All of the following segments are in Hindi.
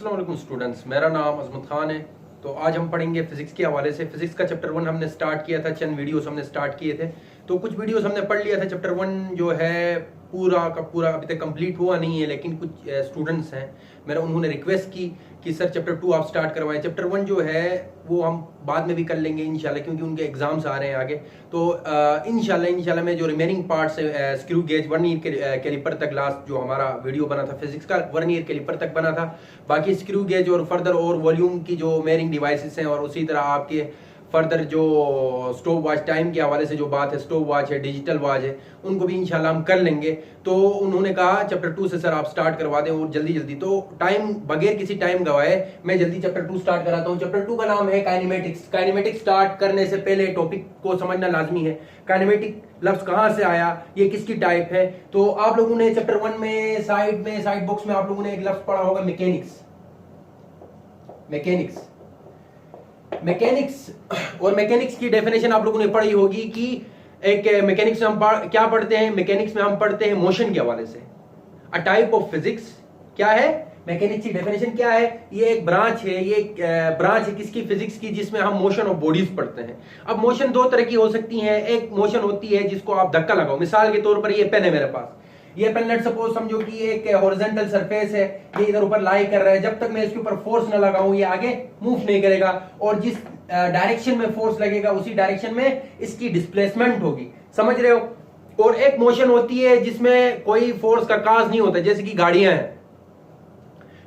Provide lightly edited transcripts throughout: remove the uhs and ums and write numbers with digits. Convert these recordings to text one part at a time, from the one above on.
अस्सलाम वालेकुम स्टूडेंट्स, मेरा नाम अजमत खान है। तो आज हम पढ़ेंगे फिजिक्स के हवाले से। फिजिक्स का चैप्टर 1 हमने स्टार्ट किया था, चंद वीडियोस हमने स्टार्ट किए थे। तो कुछ वीडियोस हमने पढ़ लिया था। चैप्टर 1 जो है पूरा का पूरा अभी तक कंप्लीट हुआ नहीं है, लेकिन कुछ स्टूडेंट्स हैं मेरा, उन्होंने रिक्वेस्ट की कि सर चैप्टर 2 आप स्टार्ट करवाएं। चैप्टर 1 जो है वो हम बाद में भी कर लेंगे इंशाल्लाह, क्योंकि उनके एग्जाम्स आ रहे हैं आगे। तो इंशाल्लाह में जो रिमेनिंग पार्ट्स है, स्क्रू गेज वर्नियर के कैलिपर तक, लास्ट जो हमारा वीडियो बना था फिजिक्स का वर्नियर कैलिपर तक बना था। बाकी स्क्रू गेज और फर्दर और वॉल्यूम की जो मेयरिंग डिवाइसेस हैं, और उसी तरह आपके फर्दर जो स्टॉप वॉच टाइम के हवाले से जो बात है, स्टॉप वॉच है, डिजिटल वॉच है, उनको भी इंशाल्लाह हम कर लेंगे। तो उन्होंने कहा चैप्टर 2 से सर आप स्टार्ट करवा दें और जल्दी जल्दी। तो टाइम बगैर किसी टाइम गवाए मैं जल्दी चैप्टर 2 स्टार्ट कराता हूँ। चैप्टर 2 का नाम है काइनेमेटिक्स। काइनेमेटिक्स स्टार्ट करने से पहले टॉपिक को समझना लाजमी है। काइनेमेटिक लफ्ज कहाँ से आया, ये किसकी टाइप है। तो आप लोगों ने चैप्टर 1 में साइड बॉक्स में आप लोगों ने एक लफ्ज पढ़ा होगा, मैकेनिक्स। और मैकेनिक्स की डेफिनेशन आप लोगों ने पढ़ी होगी कि एक मैकेनिक्स में हम क्या पढ़ते हैं। मैकेनिक्स में हम पढ़ते हैं मोशन के हवाले से। अ टाइप ऑफ फिजिक्स क्या है, मैकेनिक्स की डेफिनेशन क्या है। ये एक ब्रांच है, ये एक ब्रांच है किसकी, फिजिक्स की, जिसमें हम मोशन ऑफ बॉडीज पढ़ते हैं। अब मोशन दो तरह की हो सकती है। एक मोशन होती है जिसको आप धक्का लगाओ। मिसाल के तौर पर ये पेन है मेरे पास, ये पेन लेट सपोज समझो कि एक हॉरिजॉन्टल सरफेस है, ये इधर ऊपर लाई कर रहा है। जब तक मैं इसके ऊपर फोर्स ना लगाऊं ये आगे मूव नहीं करेगा, और जिस डायरेक्शन में फोर्स लगेगा उसी डायरेक्शन में इसकी डिस्प्लेसमेंट होगी। समझ रहे हो। और एक मोशन होती है जिसमें कोई फोर्स का काज नहीं होता, जैसे कि गाड़ियां हैं,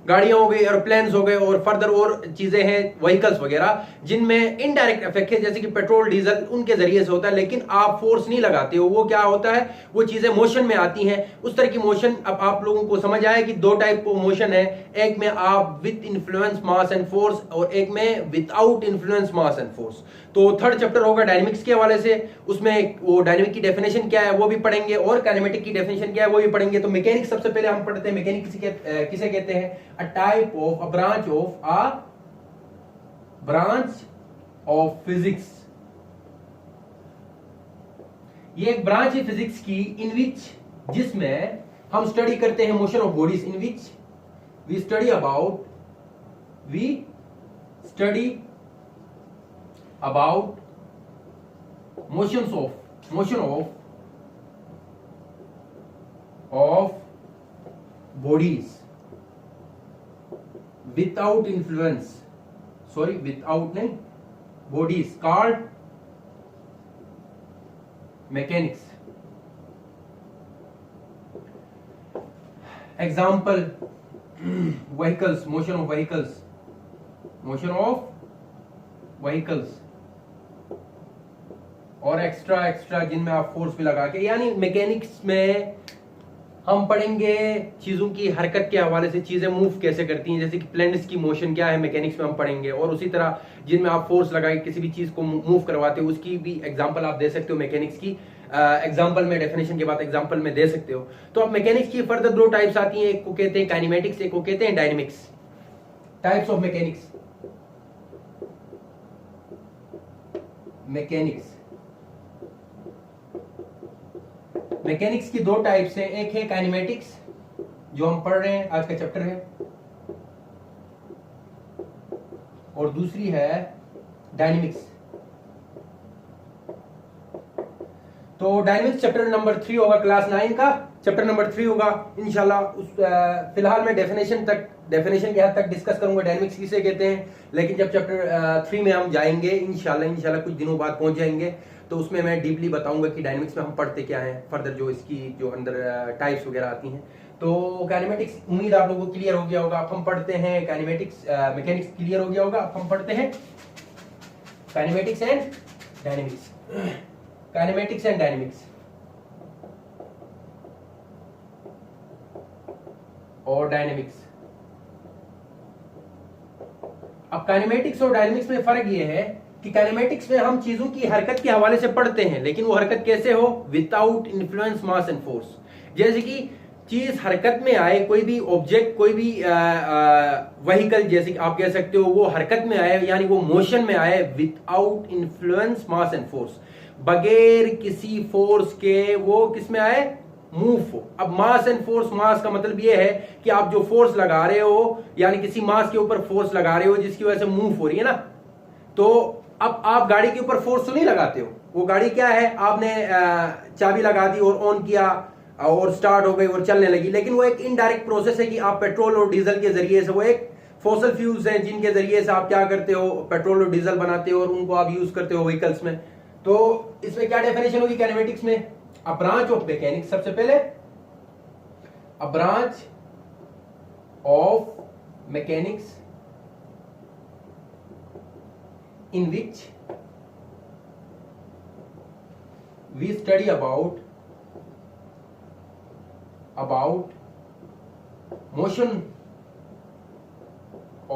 गाड़ियां हो गई, एरोप्लेन्स हो गए, और फर्दर और चीजें हैं व्हीकल्स वगैरह, जिनमें इनडायरेक्ट इफेक्ट है, जैसे कि पेट्रोल डीजल उनके जरिए से होता है, लेकिन आप फोर्स नहीं लगाते हो। वो क्या होता है, वो चीजें मोशन में आती हैं। उस तरह की मोशन अब आप लोगों को समझ आया कि दो टाइप ऑफ मोशन है। एक में आप with influence mass and force, और एक में without influence mass and force. तो थर्ड चैप्टर होगा डायनेमिक्स के हवाले से। उसमें वो डायनेमिक की डेफिनेशन क्या है वो भी पढ़ेंगे, और काइनेमेटिक की डेफिनेशन क्या है वो भी पढ़ेंगे। तो मैकेनिक्स सबसे पहले हम पढ़ते हैं। मैकेनिक्स किसे कहते हैं, अ type of, a branch of physics. ये एक ब्रांच है फिजिक्स की, इन विच, जिसमें हम स्टडी करते हैं motion of bodies, in which we study about motion of bodies without influence, without नहीं, bodies called mechanics. Example, vehicles, motion of vehicles और एक्स्ट्रा जिनमें आप फोर्स भी लगा के, यानी मैकेनिक्स में हम पढ़ेंगे चीजों की हरकत के हवाले से, चीजें मूव कैसे करती हैं, जैसे कि प्लैनेट्स की मोशन क्या है मैकेनिक्स में हम पढ़ेंगे। और उसी तरह जिनमें आप फोर्स लगा के किसी भी चीज को मूव करवाते हो, उसकी भी एग्जांपल आप दे सकते हो मैकेनिक्स की। एग्जांपल में डेफिनेशन के बाद एग्जांपल में दे सकते हो। तो अब मैकेनिक्स की फर्दर दो टाइप्स आती हैं, एक को कहते हैं काइनेमेटिक्स, एक को कहते हैं डायनेमिक्स। टाइप्स ऑफ मैकेनिक्स की दो टाइप्स हैं। एक है काइनेमेटिक्स जो हम पढ़ रहे हैं, आज का चैप्टर है, और दूसरी है डायनेमिक्स। तो डायनेमिक्स चैप्टर नंबर 3 होगा, क्लास 9 का चैप्टर नंबर 3 होगा इंशाल्लाह। फिलहाल मैं डेफिनेशन के हद तक डिस्कस करूंगा डायनेमिक्स किसे कहते हैं, लेकिन जब चैप्टर 3 में हम जाएंगे इंशाल्लाह कुछ दिनों बाद पहुंच जाएंगे, तो उसमें मैं डीपली बताऊंगा कि डायनेमिक्स में हम पढ़ते क्या है, फर्दर जो इसकी जो अंदर टाइप्स वगैरह आती हैं। तो काइनेमेटिक्स उम्मीद आप लोगों को क्लियर हो गया होगा। अब हम पढ़ते हैं काइनेमेटिक्स। मैकेनिक्स क्लियर हो गया होगा। अब हम पढ़ते हैं काइनेमेटिक्स एंड डायनेमिक्स। और डायनेमिक्स। अब काइनेमेटिक्स और डायनेमिक्स में फर्क यह है कि काइनेमेटिक्स में हम चीजों की हरकत के हवाले से पढ़ते हैं, लेकिन वो हरकत कैसे हो, without influence mass and force. जैसे कि चीज हरकत में आए, कोई भी ऑब्जेक्ट, कोई भी व्हीकल जैसे आप कह सकते हो, वो हरकत में आए, यानी वो मोशन में आए without influence mass and force, बगैर किसी फोर्स के वो किस में आए, मूव हो। अब मास एंड फोर्स, मास का मतलब ये है कि आप जो फोर्स लगा रहे हो यानी किसी मास के ऊपर फोर्स लगा रहे हो जिसकी वजह से मूव हो रही है ना, तो अब आप गाड़ी के ऊपर फोर्स तो नहीं लगाते हो, वो गाड़ी क्या है, आपने चाबी लगा दी और ऑन किया और स्टार्ट हो गई और चलने लगी, लेकिन वो एक इनडायरेक्ट प्रोसेस है कि आप पेट्रोल और डीजल के जरिए से, वो एक फॉसल फ्यूल्स हैं जिनके जरिए से आप क्या करते हो, पेट्रोल और डीजल बनाते हो और उनको आप यूज करते हो व्हीकल्स में। तो इसमें क्या डेफिनेशन होगी काइनेमेटिक्स में, अ ब्रांच ऑफ मैकेनिक्स, सबसे पहले अ branch of mechanics in which we study about motion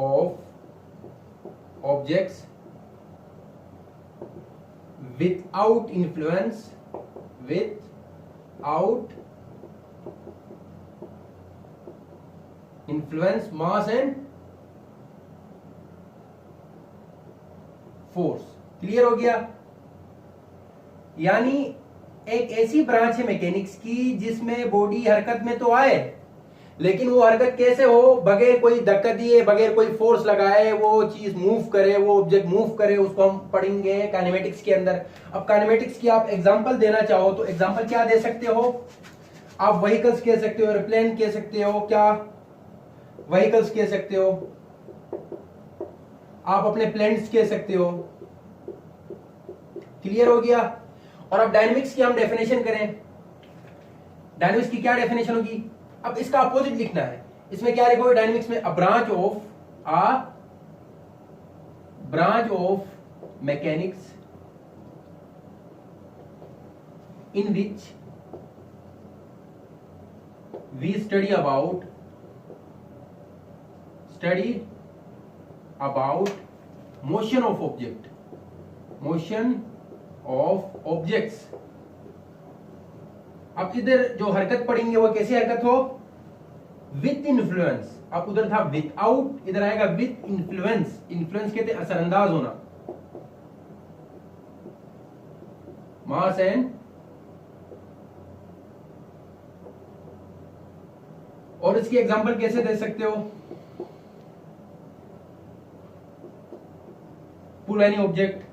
of objects without influence mass and force. Clear हो गया? यानी एक ऐसी ब्रांच है मैकेनिक्स की जिसमें बॉडी हरकत में तो आए, लेकिन वो हरकत कैसे हो, बगैर कोई धक्का दिए, बगैर कोई फोर्स लगाए वो चीज मूव करे, वो ऑब्जेक्ट मूव करे, उसको हम पढ़ेंगे काइनेमेटिक्स के अंदर। अब काइनेमेटिक्स की आप एग्जांपल देना चाहो तो एग्जांपल क्या दे सकते हो आप? व्हीकल्स कह सकते हो, एयरप्लेन कह सकते हो, क्या व्हीकल्स कह सकते हो, आप अपने प्लेन्स कह सकते हो। क्लियर हो गया? और अब डायनेमिक्स की हम डेफिनेशन करें, डायनेमिक्स की क्या डेफिनेशन होगी? अब इसका अपोजिट लिखना है, इसमें क्या लिखोगे डायनेमिक्स में? A branch of mechanics in which we study about motion of objects। अब इधर जो हरकत पढ़ेंगे वो कैसी हरकत हो? With influence. अब उधर था विदाउट, इधर आएगा विथ इन्फ्लुएंस। इन्फ्लुएंस कहते हैं असरअंदाज होना, मास एंड, और इसकी एग्जांपल कैसे दे सकते हो? पुल एनी ऑब्जेक्ट,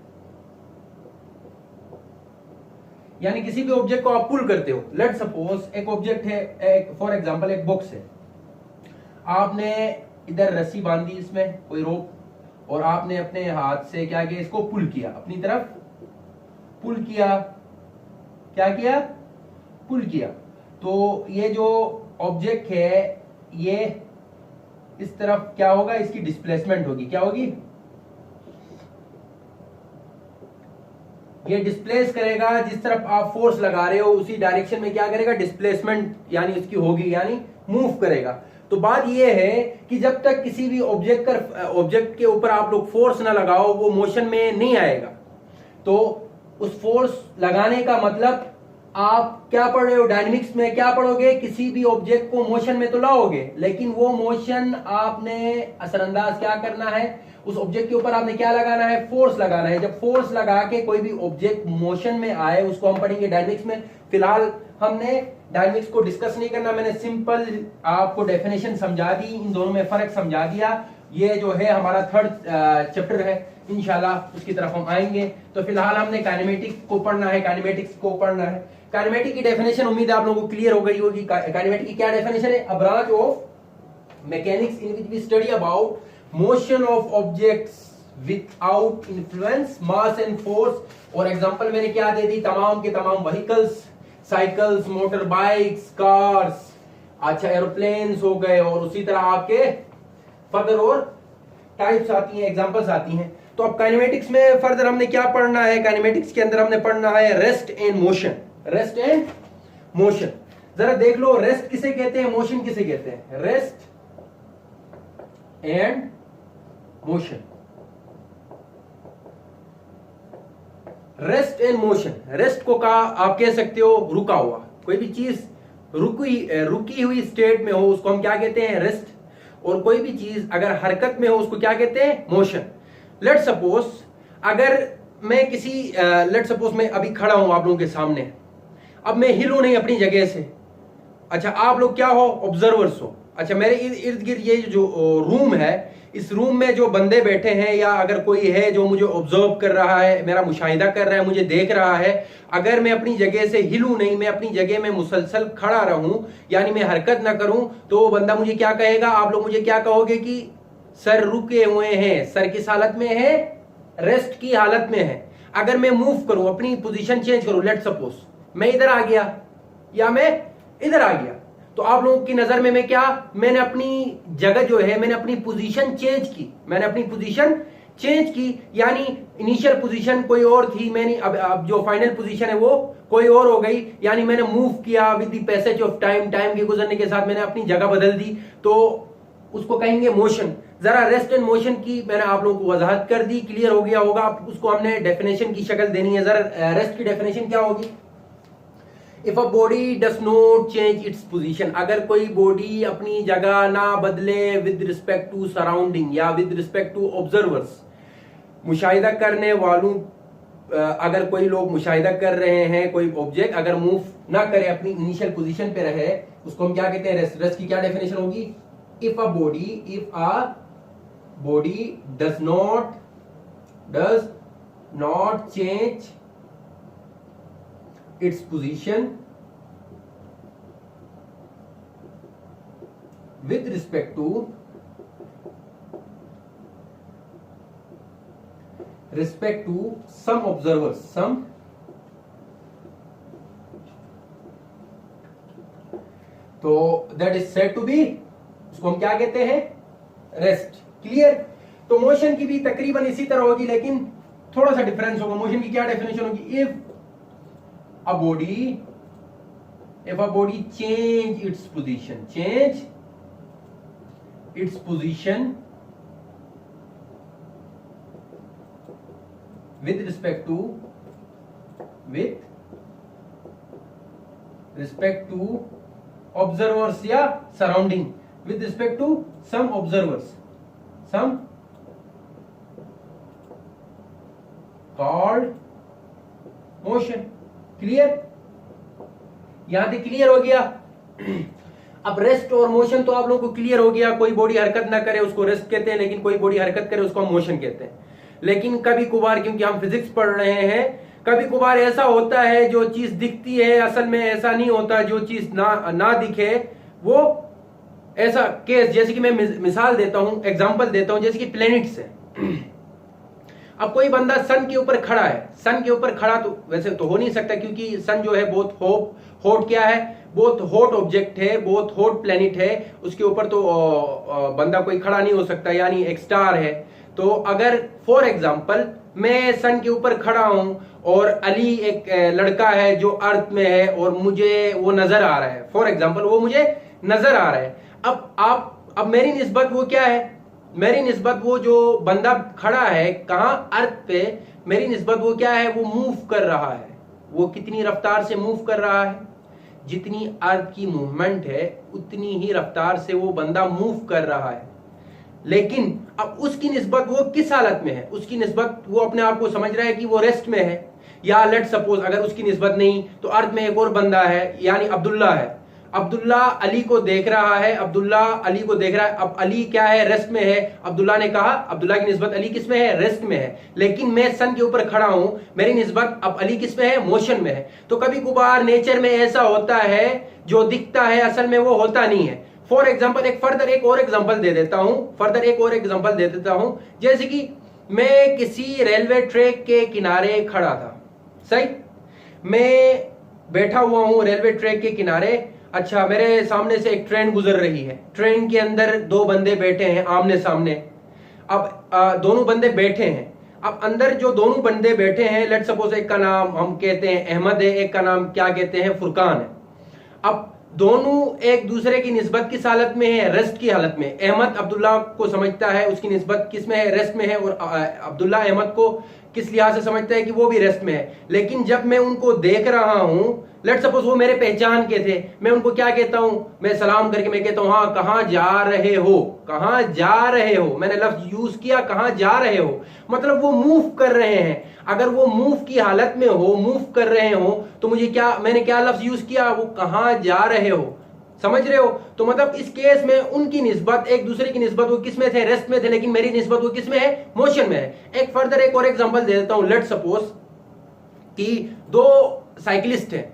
यानी किसी भी ऑब्जेक्ट को आप पुल करते हो। लेट सपोज एक ऑब्जेक्ट है, एक फॉर एग्जांपल एक बॉक्स है, आपने इधर रस्सी बांधी, इसमें कोई रोप, और आपने अपने हाथ से क्या किया, इसको पुल किया, अपनी तरफ पुल किया। क्या किया? पुल किया। तो ये जो ऑब्जेक्ट है ये इस तरफ क्या होगा, इसकी डिस्प्लेसमेंट होगी। क्या होगी? ये डिस्प्लेस करेगा, जिस तरफ आप फोर्स लगा रहे हो उसी डायरेक्शन में क्या करेगा, डिस्प्लेसमेंट यानी उसकी होगी, यानी मूव करेगा। तो बात ये है कि जब तक किसी भी ऑब्जेक्ट के ऊपर आप लोग फोर्स ना लगाओ वो मोशन में नहीं आएगा। तो उस फोर्स लगाने का मतलब आप क्या पढ़ रहे हो डायनेमिक्स में, क्या पढ़ोगे, किसी भी ऑब्जेक्ट को मोशन में तो लाओगे, लेकिन वो मोशन आपने असरअंदाज क्या करना है, उस ऑब्जेक्ट के ऊपर आपने क्या लगाना है, फोर्स लगाना है। जब फोर्स लगा के कोई भी ऑब्जेक्ट मोशन में आए उसको हम पढ़ेंगे डायनेमिक्स में। फिलहाल हमने डायनेमिक्स को डिस्कस नहीं करना, मैंने सिंपल आपको डेफिनेशन समझा दी, इन दोनों में फर्क समझा दिया। ये जो है हमारा थर्ड चैप्टर है, इंशाल्लाह उसकी तरफ हम आएंगे। तो फिलहाल हमने काइनेमेटिक्स को पढ़ना है, काइनेमेटिक्स को पढ़ना है। काइनेमेटिक की डेफिनेशन उम्मीद है आप लोगों को क्लियर हो गई होगी। काइनेमेटिक की क्या डेफिनेशन है? A branch of mechanics in which we study about motion of objects without influence, mass and force. और एग्जांपल मैंने क्या दे दी, तमाम के तमाम vehicles, cycles, motor bikes, cars, अच्छा एरोप्लेन्स हो गए, और उसी तरह आपके फर्दर और टाइप्स आती हैं, एग्जांपल्स आती हैं। तो अब काइनेमेटिक्स में फर्दर हमने क्या पढ़ना है? काइनेमेटिक्स के अंदर हमने पढ़ना है rest and motion. Rest and motion, जरा देख लो, रेस्ट किसे कहते हैं, मोशन किसे कहते हैं? Rest and motion. Rest and motion, rest को कहा आप कह सकते हो रुका हुआ, कोई भी चीज रुकी हुई स्टेट में हो उसको हम क्या कहते हैं? रेस्ट। और कोई भी चीज अगर हरकत में हो उसको क्या कहते हैं? मोशन। लेट सपोज अगर मैं किसी लेट सपोज मैं अभी खड़ा हूं आप लोगों के सामने, अब मैं हिलूं नहीं अपनी जगह से, अच्छा आप लोग क्या हो, ऑब्जर्वर्स हो। अच्छा मेरे इर्द गिर्द ये जो रूम है, इस रूम में जो बंदे बैठे हैं या अगर कोई है जो मुझे ऑब्जर्व कर रहा है, मेरा मुशाहिदा कर रहा है, मुझे देख रहा है, अगर मैं अपनी जगह से हिलूं नहीं, मैं अपनी जगह में मुसलसल खड़ा रहूं, यानी मैं हरकत ना करूं, तो वो बंदा मुझे क्या कहेगा, आप लोग मुझे क्या कहोगे कि सर रुके हुए हैं, सर किस हालत में है, रेस्ट की हालत में है। अगर मैं मूव करूं, अपनी पोजीशन चेंज करूं, लेट सपोज मैं इधर आ गया या मैं इधर आ गया, तो आप लोगों की नजर में मैं क्या, मैंने अपनी जगह जो है, मैंने अपनी पोजीशन चेंज की, मैंने अपनी पोजीशन चेंज की, यानी इनिशियल पोजीशन कोई और थी, मैंने अब जो फाइनल पोजीशन है वो कोई और हो गई, यानी मैंने मूव किया with the passage of time, time के गुजरने के साथ मैंने अपनी जगह बदल दी, तो उसको कहेंगे मोशन। जरा रेस्ट एंड मोशन की मैंने आप लोगों को वजाहत कर दी, क्लियर हो गया होगा। अब उसको हमने डेफिनेशन की शक्ल देनी है। जरा रेस्ट की डेफिनेशन क्या होगी, if a body does not change its position, अगर कोई बॉडी अपनी जगह ना बदले विद रिस्पेक्ट टू सराउंडिंग या विद रिस्पेक्ट टू ऑब्जर्वर्स, मुशाहिदा करने वालों, अगर कोई लोग मुशाहिदा कर रहे हैं, कोई ऑब्जेक्ट अगर मूव ना करे, अपनी इनिशियल पोजीशन पे रहे, उसको हम क्या कहते हैं, रेस्ट। रेस्ट की क्या डेफिनेशन होगी, if a body does not change its position with respect to some observers, तो that is said to be, उसको हम क्या कहते हैं, रेस्ट। क्लियर। तो मोशन की भी तकरीबन इसी तरह होगी, लेकिन थोड़ा सा डिफरेंस होगा। मोशन की क्या डेफिनेशन होगी, if a body change its position with respect to observers या surrounding, with respect to some observers, some called motion। Clear, यहां तक क्लियर हो गया। अब रेस्ट और मोशन तो आप लोगों को क्लियर हो गया, कोई बॉडी हरकत ना करे उसको रेस्ट कहते हैं, लेकिन कोई बॉडी हरकत करे उसको हम मोशन कहते हैं। लेकिन कभी कभार, क्योंकि हम फिजिक्स पढ़ रहे हैं, कभी कभार ऐसा होता है जो चीज दिखती है असल में ऐसा नहीं होता, जो चीज ना दिखे वो ऐसा केस, जैसे कि मैं मिसाल देता हूं, एग्जांपल देता हूं, जैसे कि प्लैनेट्स है। अब कोई बंदा सन के ऊपर खड़ा है, सन के ऊपर खड़ा तो वैसे तो हो नहीं सकता, क्योंकि सन जो है बहुत हॉट क्या है, बहुत हॉट ऑब्जेक्ट है, बहुत हॉट प्लेनेट है, उसके ऊपर तो बंदा कोई खड़ा नहीं हो सकता, यानी एक स्टार है। तो अगर फॉर एग्जांपल मैं सन के ऊपर खड़ा हूं और अली एक लड़का है जो अर्थ में है और मुझे वो नजर आ रहा है, फॉर एग्जांपल वो मुझे नजर आ रहा है। अब मेरी निस्बत वो क्या है, मेरी निस्बत वो जो बंदा खड़ा है कहां, अर्थ पे, मेरी निस्बत वो क्या है, वो मूव कर रहा है। वो कितनी रफ्तार से मूव कर रहा है, जितनी अर्थ की मूवमेंट है उतनी ही रफ्तार से वो बंदा मूव कर रहा है। लेकिन अब उसकी निस्बत वो किस हालत में है, उसकी निस्बत वो अपने आप को समझ रहा है कि वो रेस्ट में है, या लेट सपोज अगर उसकी निस्बत नहीं तो अर्थ में एक और बंदा है, यानी अब्दुल्ला है। अब्दुल्ला अली को देख रहा है, अब्दुल्ला अली को देख रहा है। अब अली क्या है, रेस्ट में है। अब्दुल्ला ने कहा, अब्दुल्ला की निस्बत अली किस में है, रेस्ट में है। लेकिन मैं सन के ऊपर खड़ा हूं, मेरी निस्बत अब अली किस में है, मोशन में है। तो कभी कभार नेचर में ऐसा होता है जो दिखता है असल में वो होता नहीं है। फॉर एग्जाम्पल एक और एग्जाम्पल दे देता हूं, जैसे कि मैं किसी रेलवे ट्रैक के किनारे खड़ा था, सही, मैं बैठा हुआ हूं रेलवे ट्रैक के किनारे। अच्छा, मेरे सामने से एक ट्रेन गुजर रही है, ट्रेन के अंदर दो बंदे बैठे हैं आमने सामने। अब दोनों बंदे बैठे हैं, अब अंदर जो दोनों बंदे बैठे हैं, लेट सपोज एक का नाम हम कहते हैं अहमद है, एक का नाम क्या कहते हैं, फुरकान है। अब दोनों एक दूसरे की निस्बत किस हालत में है, रेस्ट की हालत में। अहमद अब्दुल्ला को समझता है उसकी निस्बत किस में है, रेस्ट में है, और अब्दुल्ला अहमद को किस लिहाज से समझता है कि वो भी रेस्ट में है। लेकिन जब मैं उनको देख रहा हूं, लेट सपोज वो मेरे पहचान के थे, मैं उनको क्या कहता हूं, मैं सलाम करके मैं कहता हूं, हाँ कहां जा रहे हो, कहां जा रहे हो, मैंने लफ्ज यूज किया कहां जा रहे हो, मतलब वो मूव कर रहे हैं। अगर वो मूव की हालत में हो, मूव कर रहे हो, तो मुझे क्या, मैंने क्या लफ्ज यूज किया, वो कहां जा रहे हो, समझ रहे हो? तो मतलब इस केस में उनकी निस्बत एक दूसरे की निस्बत वो किस में थे? रेस्ट में थे, लेकिन मेरी निस्बत वो किस में है? मोशन में है। एक फर्दर एक और एग्जांपल दे देता हूं। लेट्स सपोज कि दो साइकिलिस्ट हैं।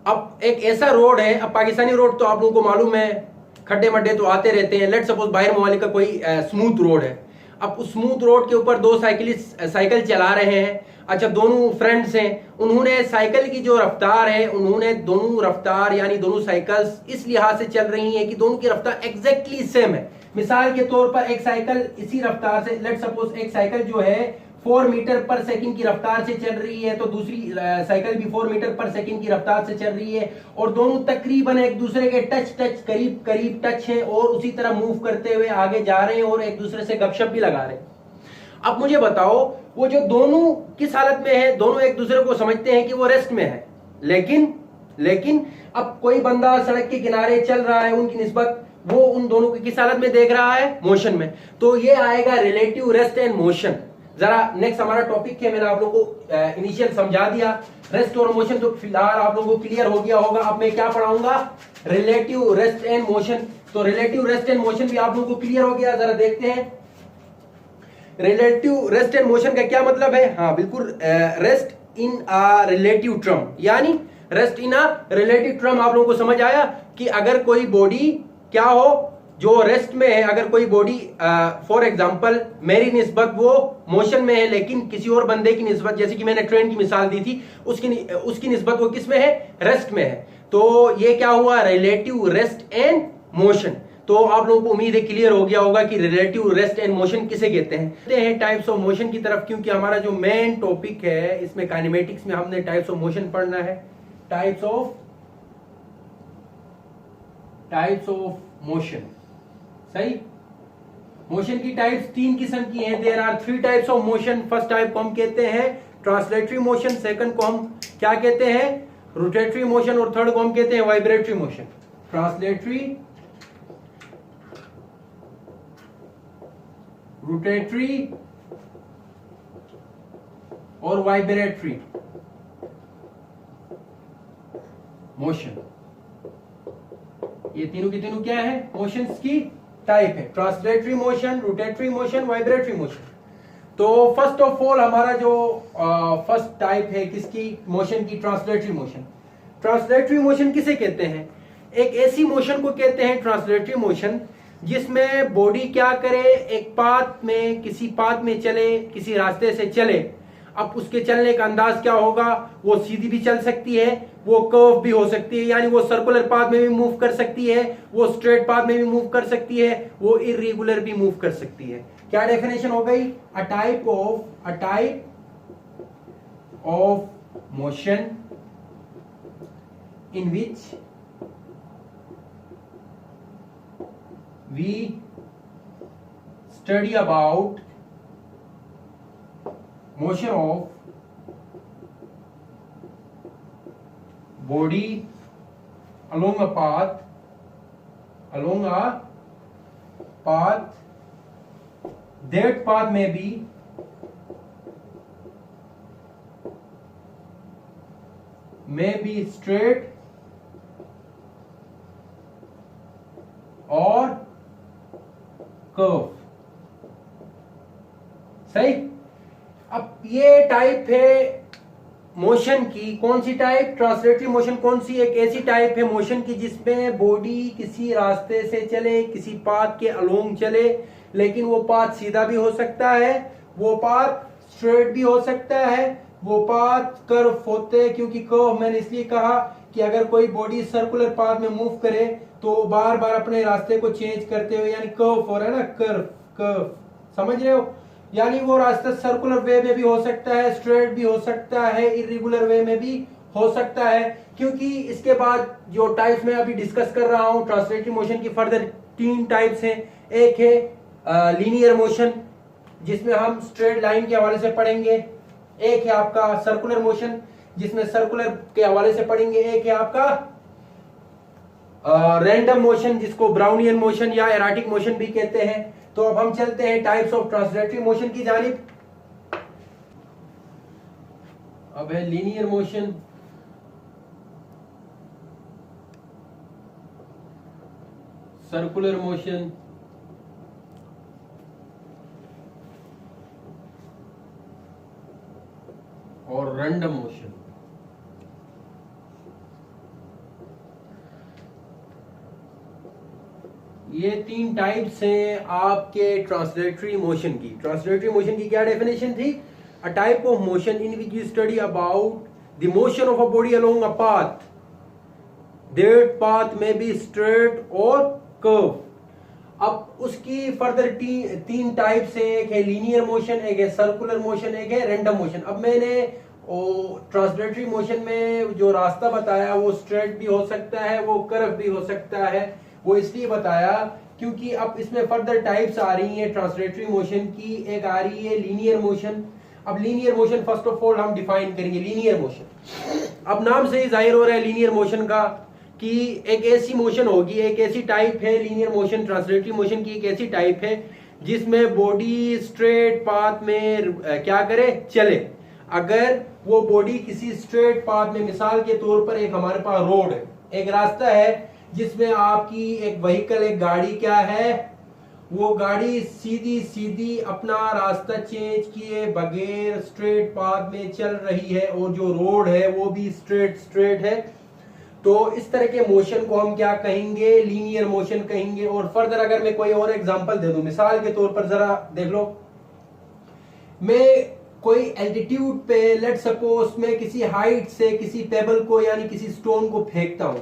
अब एक ऐसा रोड है, अब पाकिस्तानी रोड तो आप लोगों को मालूम है, खड्डे मड्डे तो आते रहते हैं। लेट्स सपोज बाहर ममालिक का कोई स्मूथ रोड है। अब उस स्मूथ रोड के ऊपर दो साइकिलिस्ट साइकिल चला रहे हैं। अच्छा, दोनों फ्रेंड्स हैं। उन्होंने साइकिल की जो रफ्तार है, उन्होंने दोनों रफ्तार यानी दोनों साइकिल्स इस लिहाज से चल रही हैं कि दोनों की रफ्तार एग्जैक्टली सेम है। मिसाल के तौर पर एक साइकिल इसी रफ्तार से, लेट्स सपोज एक साइकिल जो है 4 मीटर पर सेकंड की रफ्तार से चल रही है, तो दूसरी साइकिल भी 4 मीटर पर सेकंड की रफ्तार से चल रही है, और दोनों तकरीबन एक दूसरे के टच करीब करीब टच है, और उसी तरह मूव करते हुए आगे जा रहे हैं और एक दूसरे से गपशप भी लगा रहे हैं। अब मुझे बताओ, वो जो दोनों किस हालत में है? दोनों एक दूसरे को समझते हैं कि वो रेस्ट में है, लेकिन अब कोई बंदा सड़क के किनारे चल रहा है, उनकी निस्बत वो उन दोनों को किस हालत में देख रहा है? मोशन में। तो ये आएगा रिलेटिव रेस्ट एंड मोशन। जरा नेक्स्ट हमारा टॉपिक है, मैंने आप लोगों को इनिशियल समझा दिया। रेस्ट और मोशन तो फिलहाल आप लोगों को क्लियर हो गया होगा। अब मैं क्या पढ़ाऊंगा? Relative rest and motion. तो रिलेटिव रेस्ट एंड मोशन भी आप लोगों को क्लियर हो गया। जरा देखते हैं रिलेटिव रेस्ट एंड मोशन का क्या मतलब है। हाँ बिल्कुल, rest in a relative term, यानी rest in a relative term आप लोगों को समझ आया कि अगर कोई बॉडी क्या हो जो रेस्ट में है, अगर कोई बॉडी फॉर एग्जांपल मेरी निस्बत वो मोशन में है, लेकिन किसी और बंदे की निस्बत, जैसे कि मैंने ट्रेन की मिसाल दी थी, उसकी निस्बत वो किस में है? रेस्ट में है। तो ये क्या हुआ? Relative rest and motion. तो आप लोगों को उम्मीद है क्लियर हो गया होगा कि रिलेटिव रेस्ट एंड मोशन किसे कहते हैं। टाइप्स ऑफ मोशन की तरफ, क्योंकि हमारा जो मेन टॉपिक है इसमें काइनेमेटिक्स में हमने टाइप्स ऑफ मोशन पढ़ना है। टाइप्स ऑफ मोशन, सही। मोशन की टाइप्स 3 किस्म की हैं। There are 3 types of motion. First type को हम कहते हैं ट्रांसलेटरी मोशन, सेकंड को हम क्या कहते हैं? रोटेटरी मोशन, और थर्ड को हम कहते हैं वाइब्रेटरी मोशन। ट्रांसलेटरी, रोटेटरी और वाइब्रेटरी मोशन। ये तीनों की तीनों क्या है? मोशंस की टाइप है। Translatory motion, rotatory motion, vibratory motion. तो फर्स्ट ऑफ ऑल हमारा जो फर्स्ट टाइप है किसकी? मोशन की, ट्रांसलेटरी मोशन। ट्रांसलेटरी मोशन किसे कहते हैं? एक ऐसी मोशन को कहते हैं ट्रांसलेटरी मोशन जिसमें बॉडी क्या करे? एक पाथ में, किसी पाथ में चले, किसी रास्ते से चले। अब उसके चलने का अंदाज क्या होगा? वो सीधी भी चल सकती है, वो कर्व भी हो सकती है, यानी वो सर्कुलर पाथ में भी मूव कर सकती है, वो स्ट्रेट पाथ में भी मूव कर सकती है, वो इर्रेगुलर भी मूव कर सकती है। क्या डेफिनेशन हो गई? अ type of motion in which we study about motion of body along a path that path may be straight or curve, सही। अब ये टाइप है मोशन की, कौन सी टाइप? Translatory motion. कौन सी? एक ऐसी टाइप है मोशन की जिसमें बॉडी किसी रास्ते से चले, किसी पाथ के अलोंग चले, लेकिन वो पाथ सीधा भी हो सकता है, वो पाथ स्ट्रेट भी हो सकता है, वो पाथ कर्व होते हैं। क्योंकि कर्व मैंने इसलिए कहा कि अगर कोई बॉडी सर्कुलर पाथ में मूव करे तो बार बार अपने रास्ते को चेंज करते हुए, यानी कर्व हो रहा है ना, कर्व, समझ रहे हो? यानी वो रास्ता सर्कुलर वे में भी हो सकता है, स्ट्रेट भी हो सकता है, इर्रेगुलर वे में भी हो सकता है। क्योंकि इसके बाद जो टाइप्स मैं अभी डिस्कस कर रहा हूं ट्रांसलेटरी मोशन की, फर्दर 3 टाइप्स हैं। एक है लीनियर मोशन जिसमें हम स्ट्रेट लाइन के हवाले से पढ़ेंगे, एक है आपका सर्कुलर मोशन जिसमें सर्कुलर के हवाले से पढ़ेंगे, एक है आपका रैंडम मोशन जिसको ब्राउनियन मोशन या एराटिक मोशन भी कहते हैं। तो अब हम चलते हैं टाइप्स ऑफ ट्रांसलेटरी मोशन की जानिब। अब है लीनियर मोशन, सर्कुलर मोशन और रैंडम मोशन। ये तीन टाइप्स हैं आपके ट्रांसलेटरी मोशन की। ट्रांसलेटरी मोशन की क्या डेफिनेशन थी? अ type of motion in which you study about the motion of a body along a path, that path में बी स्ट्रेट और कर्व। अब उसकी फर्दर तीन टाइप्स हैं, एक है लीनियर मोशन, एक है सर्कुलर मोशन, एक है रैंडम मोशन। अब मैंने ट्रांसलेटरी मोशन में जो रास्ता बताया वो स्ट्रेट भी हो सकता है, वो कर्व भी हो सकता है। वो इसलिए बताया क्योंकि अब इसमें फर्दर टाइप्स आ रही हैं ट्रांसलेटरी मोशन की। एक आ रही है लीनियर मोशन। अब linear motion first of all हम डिफाइन करेंगे लीनियर मोशन। अब नाम से ही जाहिर हो रहा है लीनियर मोशन का कि एक ऐसी मोशन होगी, एक ऐसी टाइप है लीनियर मोशन, ट्रांसलेटरी मोशन की एक ऐसी टाइप है जिसमें बॉडी स्ट्रेट पाथ में क्या करे, चले। अगर वो बॉडी किसी स्ट्रेट पाथ में, मिसाल के तौर पर एक हमारे पास रोड है, एक रास्ता है जिसमें आपकी एक व्हीकल, एक गाड़ी क्या है, वो गाड़ी सीधी सीधी अपना रास्ता चेंज किए बगैर स्ट्रेट पाथ में चल रही है और जो रोड है वो भी स्ट्रेट है। तो इस तरह के मोशन को हम क्या कहेंगे? लीनियर मोशन कहेंगे। और फर्दर अगर मैं कोई और एग्जांपल दे दूं, मिसाल के तौर पर जरा देख लो, मैं कोई एल्टीट्यूड पे लेट सपोज मैं किसी हाइट से किसी पेबल को यानी किसी स्टोन को फेंकता हूं,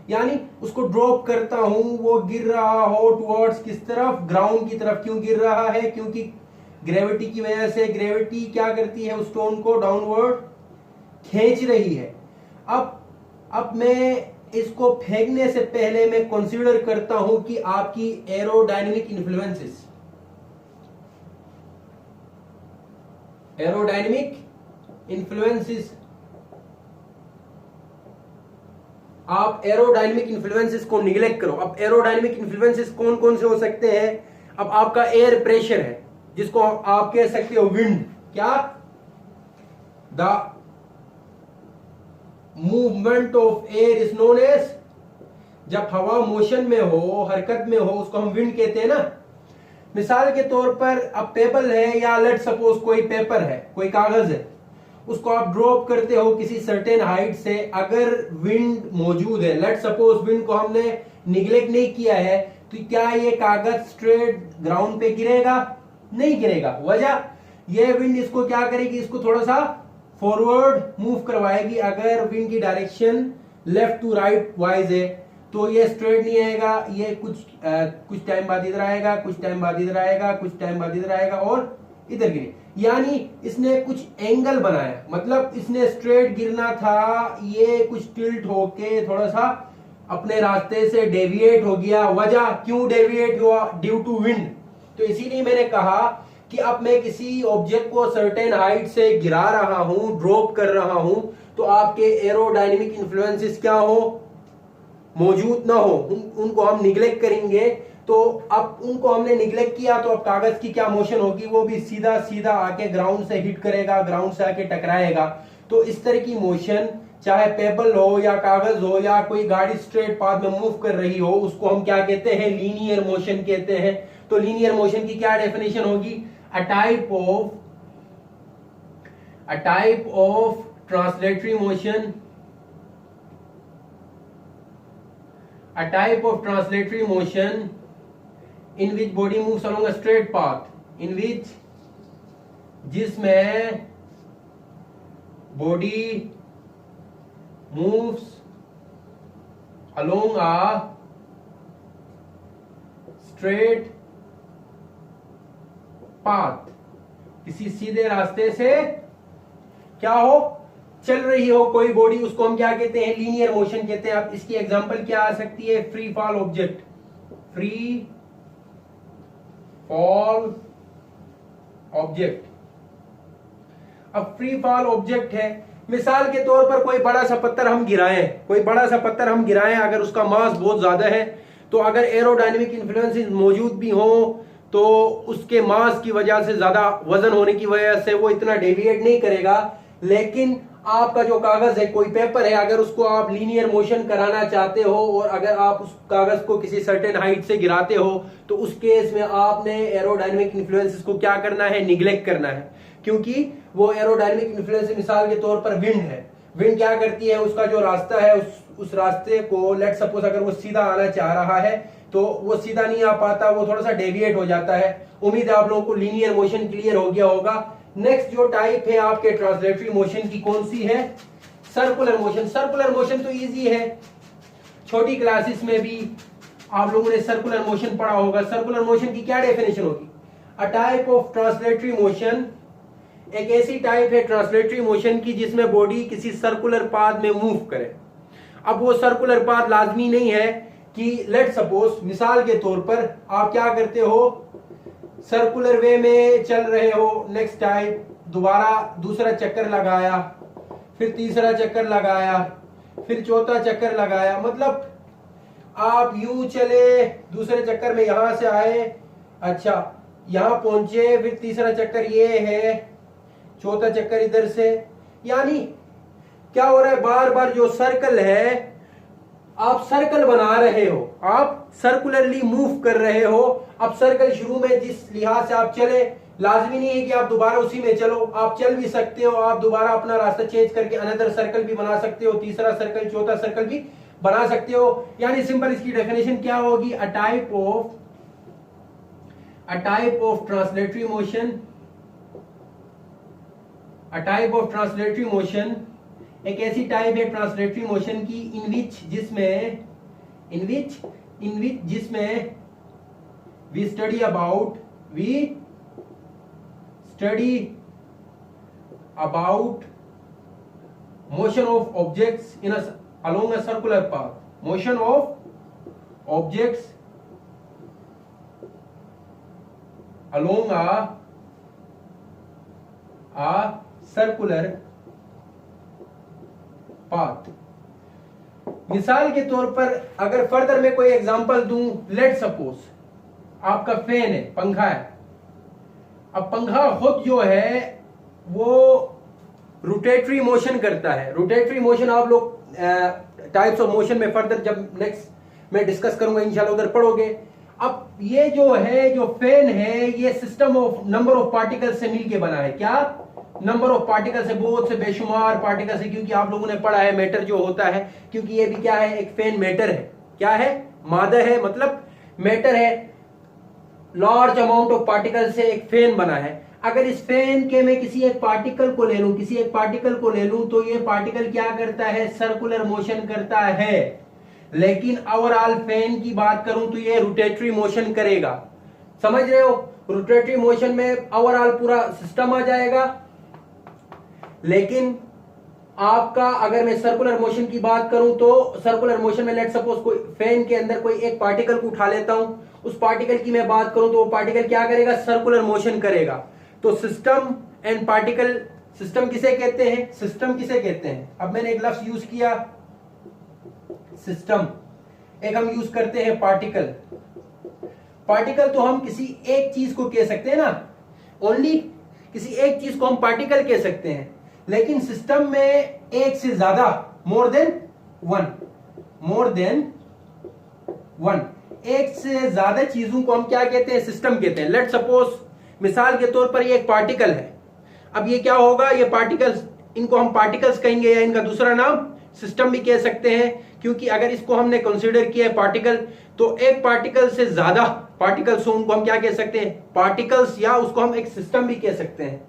यानी उसको ड्रॉप करता हूं, वो गिर रहा हो टुवर्ड्स किस तरफ? ग्राउंड की तरफ। क्यों गिर रहा है? क्योंकि ग्रेविटी की वजह से। ग्रेविटी क्या करती है? उस स्टोन को डाउनवर्ड खींच रही है। अब मैं इसको फेंकने से पहले मैं कंसीडर करता हूं कि आपकी एरोडायनेमिक इन्फ्लुएंसेस, आप एरोडायनेमिक इन्फ्लुएंसेस को निगलेक्ट करो। अब एरोडायनेमिक इन्फ्लुएंसेस कौन कौन से हो सकते हैं? अब आपका एयर प्रेशर है, जिसको आप कह सकते हो विंड। क्या? The movement of air is known as, जब हवा मोशन में हो, हरकत में हो, उसको हम विंड कहते हैं ना। मिसाल के तौर पर अब पेबल है या लेट सपोज कोई पेपर है, कोई कागज है, उसको आप ड्रॉप करते हो किसी सर्टेन हाइट से। अगर विंड मौजूद है, लेट सपोज विंड को हमने निगलेक्ट नहीं किया है, तो क्या ये कागज स्ट्रेट ग्राउंड पे गिरेगा? नहीं गिरेगा। वजह, ये विंड इसको क्या करेगी? इसको थोड़ा सा फॉरवर्ड मूव करवाएगी। अगर विंड की direction left to right wise है तो ये स्ट्रेट नहीं आएगा, ये कुछ टाइम बाद इधर आएगा, कुछ टाइम बाद इधर आएगा, कुछ टाइम बाद इधर आएगा और इधर गिरे। यानी इसने कुछ एंगल बनाया, मतलब इसने स्ट्रेट गिरना था, ये कुछ टिल्ट होके थोड़ा सा अपने रास्ते से डेविएट हो गया। वजह क्यों डेविएट हुआ? Due to wind. तो इसीलिए मैंने कहा कि अब मैं किसी ऑब्जेक्ट को सर्टेन हाइट से गिरा रहा हूं, ड्रॉप कर रहा हूं, तो आपके एरोडायनेमिक इन्फ्लुएंसेस क्या हो? मौजूद ना हो, उनको हम निगलेक्ट करेंगे। तो अब उनको हमने निगलेक्ट किया तो अब कागज की क्या मोशन होगी? वो भी सीधा सीधा आके ग्राउंड से हिट करेगा, ग्राउंड से आके टकराएगा। तो इस तरह की मोशन, चाहे पेबल हो या कागज हो या कोई गाड़ी स्ट्रेट पाथ में मूव कर रही हो, उसको हम क्या कहते हैं? लीनियर मोशन कहते हैं। तो लीनियर मोशन की क्या डेफिनेशन होगी? A type of translatory motion, a type of translatory motion in which body moves along a straight path, in which जिसमें body moves along a straight path, किसी सीधे रास्ते से क्या हो? चल रही हो कोई बॉडी, उसको हम क्या कहते हैं? लीनियर मोशन कहते हैं। अब इसकी एग्जांपल क्या आ सकती है? Free fall object, free fall object. अब फ्री फॉल ऑब्जेक्ट है, मिसाल के तौर पर कोई बड़ा सा पत्थर हम गिराएं, अगर उसका मास बहुत ज्यादा है तो अगर एरोडायनेमिक इन्फ्लुएंसेस मौजूद भी हो तो उसके मास की वजह से, ज्यादा वजन होने की वजह से वो इतना डेविएट नहीं करेगा। लेकिन आपका जो कागज है, कोई पेपर है, अगर उसको आप लीनियर मोशन कराना चाहते हो और अगर आप उस कागज को किसी सर्टेन हाइट से गिराते हो तो उस केस में आपने एरोडायनेमिक इन्फ्लुएंसेस को क्या करना है, निग्लेक्ट करना है। क्योंकि वो एरोडायनेमिक इन्फ्लुएंस मिसाल के तौर पर विंड है, विंड क्या करती है, उसका जो रास्ता है उस रास्ते को लेट सपोज अगर वो सीधा आना चाह रहा है तो वो सीधा नहीं आ पाता, वो थोड़ा सा डेविएट हो जाता है। उम्मीद है आप लोगों को लीनियर मोशन क्लियर हो गया होगा। नेक्स्ट जो टाइप है आपके ट्रांसलेटरी मोशन की कौन सी है, सर्कुलर मोशन। सर्कुलर मोशन तो इजी है, छोटी क्लासेस में भी आप लोगों ने सर्कुलर मोशन पढ़ा होगा। सर्कुलर मोशन की क्या डेफिनेशन होगी, a type of translatory motion, एक ऐसी टाइप है ट्रांसलेटरी मोशन की जिसमें बॉडी किसी सर्कुलर पाथ में मूव करे। अब वो सर्कुलर पाथ लाजमी नहीं है कि लेट सपोज मिसाल के तौर पर आप क्या करते हो, सर्कुलर वे में चल रहे हो, नेक्स्ट टाइप दोबारा दूसरा चक्कर लगाया, फिर तीसरा चक्कर लगाया, फिर चौथा चक्कर लगाया, मतलब आप यूं चले, दूसरे चक्कर में यहां से आए, अच्छा यहां पहुंचे, फिर तीसरा चक्कर ये है, चौथा चक्कर इधर से, यानी क्या हो रहा है, बार बार जो सर्कल है आप सर्कल बना रहे हो, आप सर्कुलरली मूव कर रहे हो। अब सर्कल शुरू में जिस लिहाज से आप चले, लाजमी नहीं है कि आप दोबारा उसी में चलो, आप चल भी सकते हो, आप दोबारा अपना रास्ता चेंज करके अनदर सर्कल भी बना सकते हो, तीसरा सर्कल चौथा सर्कल भी बना सकते हो। यानी सिंपल इसकी डेफिनेशन क्या होगी, a type of translatory motion, a type of translatory motion एक ऐसी टाइप है ट्रांसलेटरी मोशन की जिसमें we study about motion of objects in along a circular path, motion of objects along a circular path. मिसाल के तौर पर अगर फर्दर में कोई एग्जांपल दूं, लेट सपोज आपका फैन है, पंखा है। अब पंखा खुद जो है वो रोटेटरी मोशन करता है। रोटेटरी मोशन आप लोग टाइप्स ऑफ मोशन में फर्दर जब नेक्स्ट में डिस्कस करूंगा इंशाल्लाह उधर पढ़ोगे। अब ये जो है, जो फैन है, ये system of number of particle से मिलके बना है। क्या, नंबर ऑफ पार्टिकल से, बहुत से बेशुमार पार्टिकल से, क्योंकि आप लोगों ने पढ़ा है मैटर जो होता है, क्योंकि ये भी क्या है, एक फैन मैटर है। क्या है, मादा है, मतलब मैटर है। लार्ज अमाउंट ऑफ पार्टिकल से एक फैन बना है। अगर इस फैन के मैं किसी एक पार्टिकल को ले लूं तो ये पार्टिकल क्या करता है, सर्कुलर मोशन करता है। लेकिन ओवरऑल फैन की बात करूं तो ये रोटेटरी मोशन करेगा। समझ रहे हो, रोटेटरी मोशन में ओवरऑल पूरा सिस्टम आ जाएगा। लेकिन आपका अगर मैं सर्कुलर मोशन की बात करूं तो सर्कुलर मोशन में लेट सपोज कोई फैन के अंदर कोई एक पार्टिकल को उठा लेता हूं, उस पार्टिकल की मैं बात करूं तो वो पार्टिकल क्या करेगा, सर्कुलर मोशन करेगा। तो सिस्टम एंड पार्टिकल, सिस्टम किसे कहते हैं, सिस्टम किसे कहते हैं। अब मैंने एक लफ्ज यूज किया सिस्टम, एक हम यूज करते हैं पार्टिकल। पार्टिकल तो हम किसी एक चीज को कह सकते हैं ना, ओनली किसी एक चीज को हम पार्टिकल कह सकते हैं। लेकिन सिस्टम में एक से ज्यादा, मोर देन वन, एक से ज्यादा चीजों को हम क्या कहते हैं, सिस्टम कहते हैं। लेट सपोज मिसाल के तौर पर ये एक पार्टिकल है। अब ये क्या होगा, ये पार्टिकल्स, इनको हम पार्टिकल्स कहेंगे या इनका दूसरा नाम सिस्टम भी कह सकते हैं। क्योंकि अगर इसको हमने कंसीडर किया है पार्टिकल, तो एक पार्टिकल से ज्यादा पार्टिकल्स हो उनको हम क्या कह सकते हैं, पार्टिकल्स, या उसको हम एक सिस्टम भी कह सकते हैं।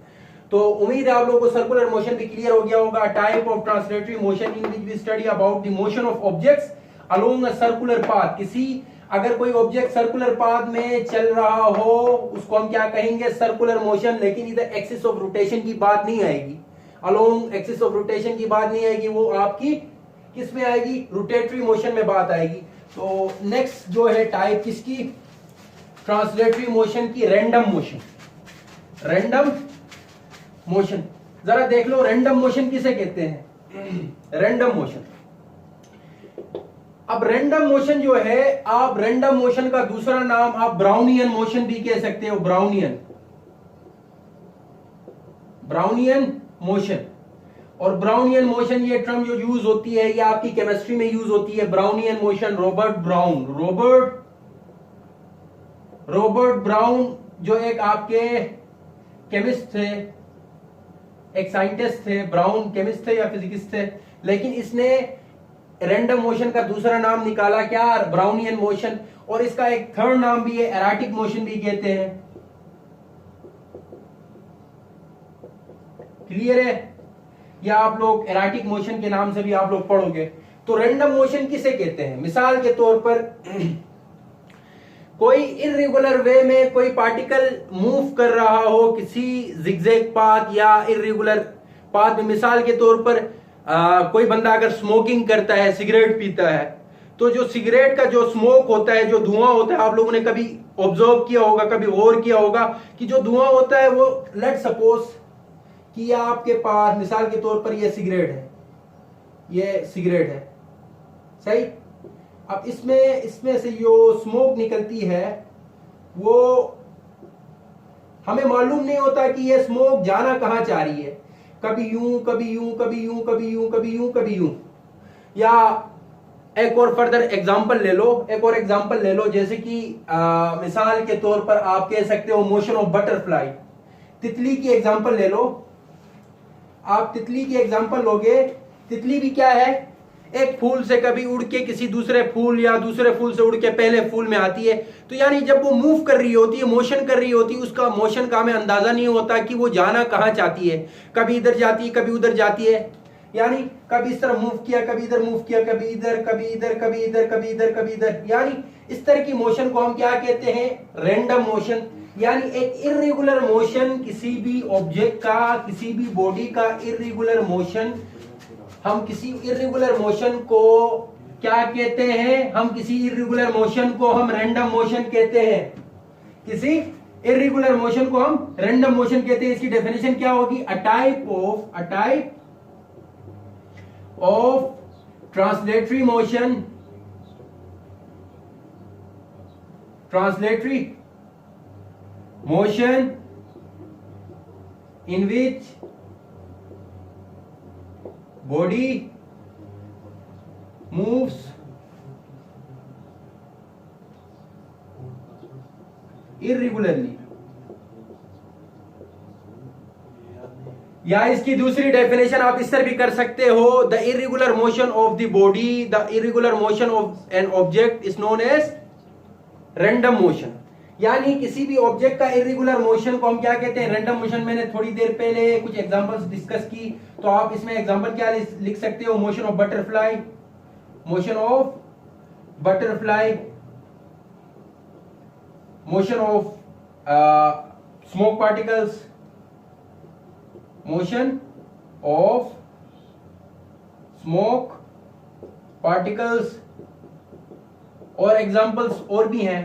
तो उम्मीद है आप लोगों को सर्कुलर मोशन भी क्लियर हो गया होगा। Type of translatory motion in which we study about the motion of objects along a circular path. किसी, अगर कोई ऑब्जेक्ट सर्कुलर पाथ में चल रहा हो उसको हम क्या कहेंगे, सर्कुलर मोशन। लेकिन इधर एक्सिस ऑफ रोटेशन की बात नहीं आएगी, अलोंग एक्सिस ऑफ रोटेशन की बात नहीं आएगी, वो आपकी किस में आएगी, रोटेटरी मोशन में बात आएगी। तो नेक्स्ट जो है टाइप किसकी, ट्रांसलेटरी मोशन की, रैंडम मोशन। जरा देख लो रैंडम मोशन किसे कहते हैं, रैंडम मोशन। अब रैंडम मोशन जो है, आप रैंडम मोशन का दूसरा नाम आप ब्राउनियन मोशन भी कह सकते हो, ब्राउनियन मोशन। और ब्राउनियन मोशन ये टर्म जो यूज होती है ये आपकी केमिस्ट्री में यूज होती है, ब्राउनियन मोशन। रॉबर्ट ब्राउन जो एक आपके केमिस्ट थे, एक साइंटिस्ट थे, ब्राउन केमिस्ट थे या फिजिकिस्ट थे, लेकिन इसने रैंडम मोशन का दूसरा नाम निकाला, क्या? Brownian motion. और इसका एक थर्ड नाम भी है, एराटिक मोशन भी कहते हैं। क्लियर है? या आप लोग एराटिक मोशन के नाम से भी आप लोग पढ़ोगे। तो रैंडम मोशन किसे कहते हैं? मिसाल के तौर पर कोई इर्रेगुलर वे में कोई पार्टिकल मूव कर रहा हो किसी जिगजैग पाथ या इर्रेगुलर पाथ में। मिसाल के तौर पर कोई बंदा अगर स्मोकिंग करता है, सिगरेट पीता है, तो जो सिगरेट का जो स्मोक होता है, जो धुआं होता है, आप लोगों ने कभी ऑब्जर्व किया होगा, कभी गौर किया होगा कि जो धुआं होता है वो, लेट सपोज कि आपके पास मिसाल के तौर पर ये सिगरेट है, ये सिगरेट है, सही। अब इसमें से जो स्मोक निकलती है वो हमें मालूम नहीं होता कि ये स्मोक जाना कहां चाह रही है, कभी यूं, कभी यूं, कभी यूं, कभी यूं, कभी यूं, कभी यूं। या एक और फर्दर एग्जांपल ले लो, जैसे कि मिसाल के तौर पर आप कह सकते हो मोशन ऑफ बटरफ्लाई। तितली की एग्जांपल ले लो, आप तितली की एग्जांपल लोगे, तितली भी क्या है, एक फूल से कभी उड़ के किसी दूसरे फूल या दूसरे फूल से उड़ के पहले फूल में आती है। तो यानी जब वो मूव कर रही होती है, मोशन कर रही होती है, उसका मोशन का हमें अंदाजा नहीं होता कि वो जाना कहां चाहती है, कभी इधर जाती है, कभी उधर जाती है। यानी कभी इस तरह मूव किया, कभी इधर मूव किया, कभी इधर, कभी इधर, कभी इधर, कभी इधर, कभी इधर। यानी इस तरह की मोशन को हम क्या कहते हैं? Random motion. यानी एक इर्रेगुलर मोशन, किसी भी ऑब्जेक्ट का, किसी भी बॉडी का इर्रेगुलर मोशन, हम किसी इर्रेगुलर मोशन को क्या कहते हैं? हम किसी इर्रेगुलर मोशन को हम रैंडम मोशन कहते हैं। किसी इर्रेगुलर मोशन को हम रैंडम मोशन कहते हैं। इसकी डेफिनेशन क्या होगी? A type of translatory motion in which body moves irregularly। या इसकी दूसरी डेफिनेशन आप इस तरह भी कर सकते हो, the irregular motion of the body, the irregular motion of an object is known as random motion. यानी किसी भी ऑब्जेक्ट का इर्रेगुलर मोशन को हम क्या कहते हैं? Random motion. मैंने थोड़ी देर पहले कुछ एग्जांपल्स डिस्कस की, तो आप इसमें एग्जांपल क्या लिख सकते हो? Motion of butterfly, motion of smoke particles, motion of smoke particles, और एग्जांपल्स और भी हैं।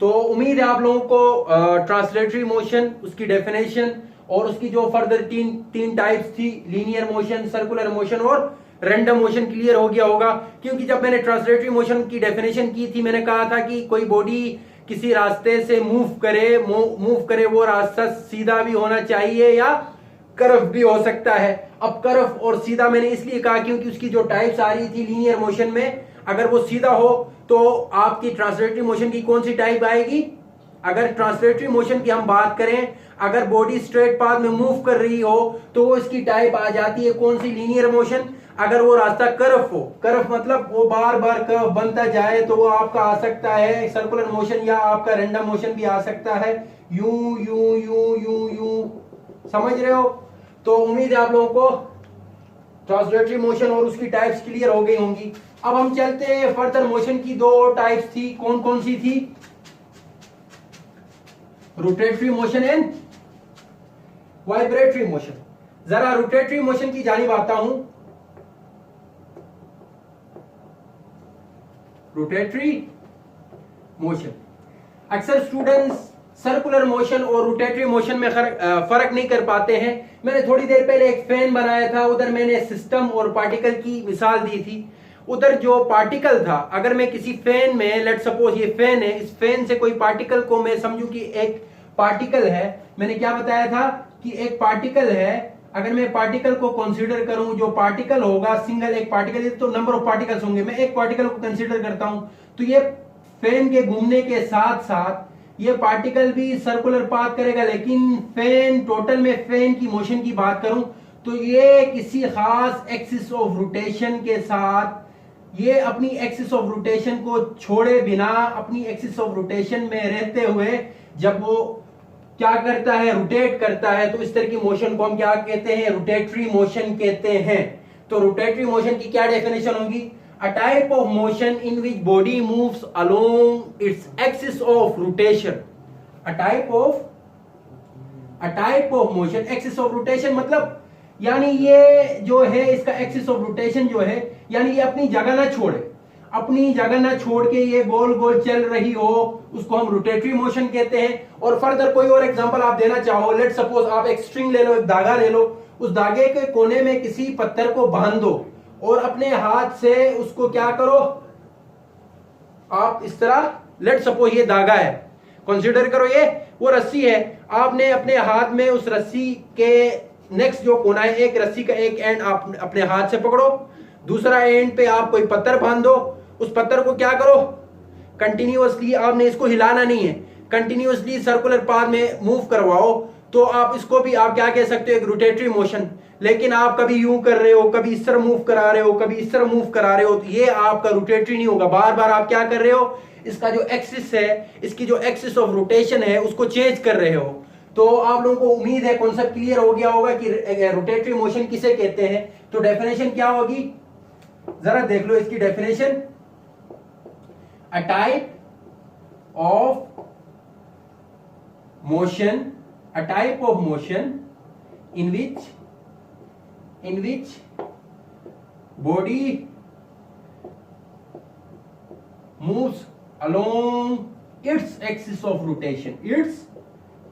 तो उम्मीद है आप लोगों को ट्रांसलेटरी मोशन, उसकी डेफिनेशन और उसकी जो फर्दर तीन टाइप्स थी, लीनियर मोशन, सर्कुलर मोशन और रैंडम मोशन, क्लियर हो गया होगा। क्योंकि जब मैंने ट्रांसलेटरी मोशन की डेफिनेशन की थी, मैंने कहा था कि कोई बॉडी किसी रास्ते से मूव करे, वो रास्ता सीधा भी होना चाहिए या कर्व भी हो सकता है। अब कर्व और सीधा मैंने इसलिए कहा क्योंकि उसकी जो टाइप्स आ रही थी लीनियर मोशन में, अगर वो सीधा हो तो आपकी ट्रांसलेटरी मोशन की कौन सी टाइप आएगी? अगर ट्रांसलेटरी मोशन की हम बात करें, अगर बॉडी स्ट्रेट पाथ में मूव कर रही हो तो वो इसकी टाइप आ जाती है कौन सी? Linear motion. अगर वो रास्ता कर्व हो, कर्व मतलब वो बार बार कर्व बनता जाए, तो वो आपका आ सकता है सर्कुलर मोशन या आपका रैंडम मोशन भी आ सकता है, यूं यूं यूं यूं यूं। समझ रहे हो? तो उम्मीद है आप लोगों को ट्रांसलेटरी मोशन और उसकी टाइप्स क्लियर हो गई होंगी। अब हम चलते हैं फर्दर। मोशन की दो टाइप्स थी, कौन कौन सी थी? Rotatory motion and vibratory motion. जरा रोटेटरी मोशन की जानिब आता हूं। रोटेटरी मोशन, अक्सर स्टूडेंट्स सर्कुलर मोशन और रोटेटरी मोशन में फर्क नहीं कर पाते हैं। मैंने थोड़ी देर पहले एक फैन बनाया था, उधर मैंने सिस्टम और पार्टिकल की मिसाल दी थी। उधर जो पार्टिकल था, अगर मैं किसी फैन में, लेट सपोज ये फैन है, इस फैन से कोई पार्टिकल को मैं समझू कि एक पार्टिकल है। मैंने क्या बताया था कि एक पार्टिकल है अगर मैं पार्टिकल को कंसीडर करूं, जो पार्टिकल होगा सिंगल एक पार्टिकल, तो नंबर ऑफ पार्टिकल्स होंगे, मैं एक पार्टिकल को कंसीडर करता हूं, तो ये फैन के घूमने के साथ साथ ये पार्टिकल भी सर्कुलर पाथ करेगा, लेकिन फैन टोटल में फैन की मोशन की बात करूं तो ये किसी खास एक्सिस ऑफ रोटेशन के साथ, ये अपनी एक्सिस ऑफ रोटेशन को छोड़े बिना अपनी एक्सिस ऑफ रोटेशन में रहते हुए जब वो क्या करता है, रोटेट करता है, तो इस तरह की मोशन को हम क्या कहते हैं, रोटेटरी मोशन कहते हैं। तो रोटेटरी मोशन की क्या डेफिनेशन होगी, a type of motion in which body moves along its axis of rotation. A type of motion, axis of rotation मतलब यानी ये जो है इसका एक्सिस ऑफ रोटेशन जो है, यानी ये अपनी जगह ना छोड़े, अपनी जगह ना छोड़ के ये गोल गोल चल रही हो, उसको हम रोटेटरी मोशन कहते हैं। और फर्दर कोई और एग्जांपल आप देना चाहो, लेट सपोज आप एक स्ट्रिंग ले लो, एक धागा ले लो, उस धागे के कोने में किसी पत्थर को बांध दो और अपने हाथ से उसको क्या करो, आप इस तरह, लेट सपोज ये धागा है, कंसीडर करो ये वो रस्सी है, आपने अपने हाथ में उस रस्सी के नेक्स्ट जो कोना है, एक रस्सी का एक एंड आप अपने हाथ से पकड़ो, दूसरा एंड पे आप कोई पत्थर बांध दो, उस पत्थर को क्या करो, कंटिन्यूअसली, आपने इसको हिलाना नहीं है, कंटिन्यूअसली सर्कुलर पाथ में मूव करवाओ, तो आप इसको भी आप क्या कह सकते हो, एक रोटेटरी मोशन। लेकिन आप कभी यूं कर रहे हो, कभी इस तरह मूव करा रहे हो, कभी इस तरह मूव करा रहे हो, तो ये आपका रोटेटरी नहीं होगा, बार बार आप क्या कर रहे हो, इसका जो एक्सिस है, इसकी जो एक्सिस ऑफ रोटेशन है उसको चेंज कर रहे हो। तो आप लोगों को उम्मीद है कॉन्सेप्ट क्लियर हो गया होगा कि रोटेटरी मोशन किसे कहते हैं। तो डेफिनेशन क्या होगी, जरा देख लो इसकी definition, a type of motion, a type of motion in which body moves along its axis of rotation, its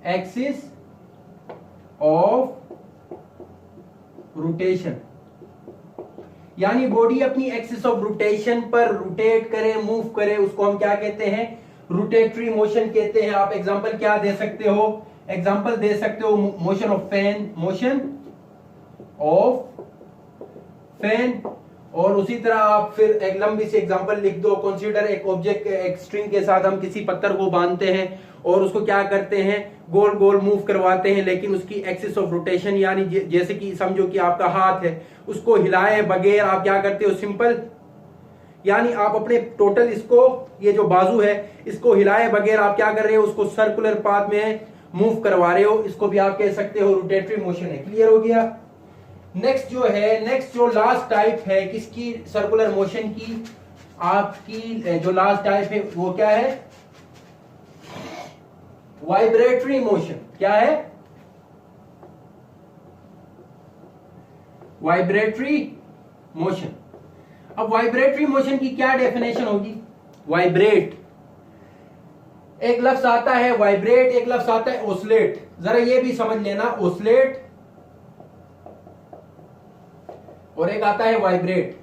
axis of rotation, यानी बॉडी अपनी एक्सिस ऑफ रोटेशन पर रोटेट करे, मूव करे, उसको हम क्या कहते हैं, रोटेटरी मोशन कहते हैं। आप एग्जांपल क्या दे सकते हो, एग्जांपल दे सकते हो motion of fan, motion of fan, और उसी तरह आप फिर एक लंबी सी एग्जांपल लिख दो, कंसीडर एक ऑब्जेक्ट, एक स्ट्रिंग के साथ हम किसी पत्थर को बांधते हैं और उसको क्या करते हैं, गोल गोल मूव करवाते हैं, लेकिन उसकी एक्सिस ऑफ रोटेशन यानी जैसे कि समझो कि आपका हाथ है, उसको हिलाए बगैर आप क्या करते हो, सिंपल, यानी आप अपने टोटल इसको, ये जो बाजू है इसको हिलाए बगैर आप क्या कर रहे हो, उसको सर्कुलर पाथ में मूव करवा रहे हो, इसको भी आप कह सकते हो रोटेटरी मोशन है। क्लियर हो गया। नेक्स्ट जो है, नेक्स्ट जो लास्ट टाइप है किसकी, सर्कुलर मोशन की, आपकी जो लास्ट टाइप है वो क्या है, वाइब्रेटरी मोशन। क्या है, वाइब्रेटरी मोशन। अब वाइब्रेटरी मोशन की क्या डेफिनेशन होगी, वाइब्रेट, एक लफ्ज आता है वाइब्रेट, एक लफ्ज आता है ओसलेट। जरा ये भी समझ लेना, ओसलेट और एक आता है वाइब्रेट।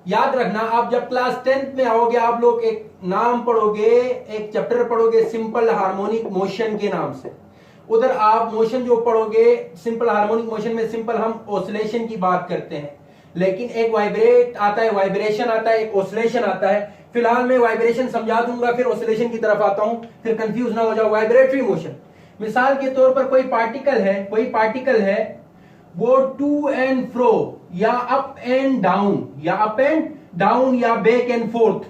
याद रखना, आप जब क्लास 10th में आओगे आप लोग एक नाम पढ़ोगे, एक चैप्टर पढ़ोगे सिंपल हार्मोनिक मोशन के नाम से, उधर आप मोशन जो पढ़ोगे सिंपल हार्मोनिक मोशन में सिंपल हम ऑसिलेशन की बात करते हैं, लेकिन एक वाइब्रेट आता है, वाइब्रेशन आता है, एक ऑसिलेशन आता है। फिलहाल मैं वाइब्रेशन समझा दूंगा, फिर ऑसिलेशन की तरफ आता हूं, फिर कंफ्यूज ना हो जाओ। वाइब्रेटरी मोशन, मिसाल के तौर पर कोई पार्टिकल है वो टू एंड फ्रो या अप एंड डाउन, या बैक एंड फोर्थ,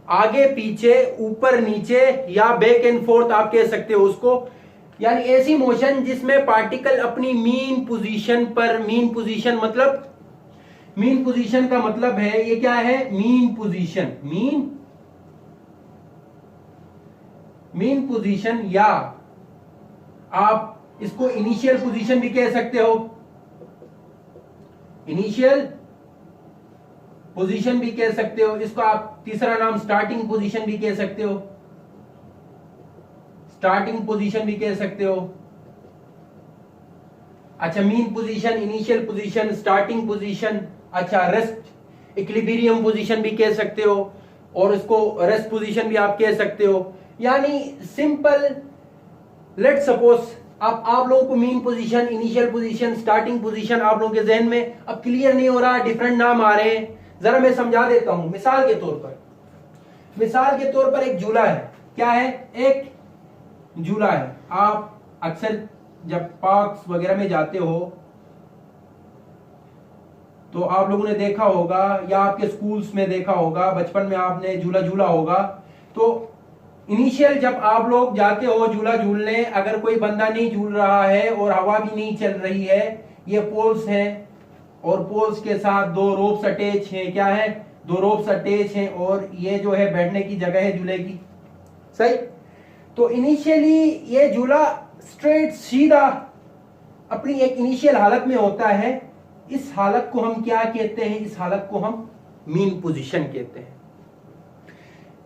आगे पीछे, ऊपर नीचे, या बैक एंड फोर्थ आप कह सकते हो उसको, यानी ऐसी मोशन जिसमें पार्टिकल अपनी मीन पोजीशन पर, मीन पोजीशन मतलब, मीन पोजीशन का मतलब है ये क्या है, मीन पोजीशन, मीन पोजीशन, या आप इसको इनिशियल पोजीशन भी कह सकते हो, इनिशियल पोजीशन भी कह सकते हो, इसको आप तीसरा नाम स्टार्टिंग पोजीशन भी कह सकते हो, स्टार्टिंग पोजीशन भी कह सकते हो। अच्छा, mean position, initial position, starting position, अच्छा रेस्ट इक्विलिब्रियम पोजीशन भी कह सकते हो, और इसको रेस्ट पोजीशन भी आप कह सकते हो। यानी सिंपल, लेट सपोज अब आप लोगों को mean position, initial position, starting position आप लोगों के जहन में अब क्लियर नहीं हो रहा, डिफरेंट नाम आ रहे हैं। जरा मैं समझा देता हूं। मिसाल के तौर पर एक झूला है। क्या है? एक झूला है। आप अक्सर जब पार्क्स वगैरह में जाते हो तो आप लोगों ने देखा होगा या आपके स्कूल्स में देखा होगा, बचपन में आपने झूला झूला होगा। तो इनिशियल जब आप लोग जाते हो झूला झूलने, अगर कोई बंदा नहीं झूल रहा है और हवा भी नहीं चल रही है, ये पोल्स हैं और पोल्स के साथ दो रोप्स अटैच हैं। क्या है? दो रोप्स अटैच हैं और ये जो है बैठने की जगह है झूले की। सही। तो इनिशियली ये झूला स्ट्रेट सीधा अपनी एक इनिशियल हालत में होता है। इस हालत को हम क्या कहते हैं? इस हालत को हम मीन पोजीशन कहते हैं।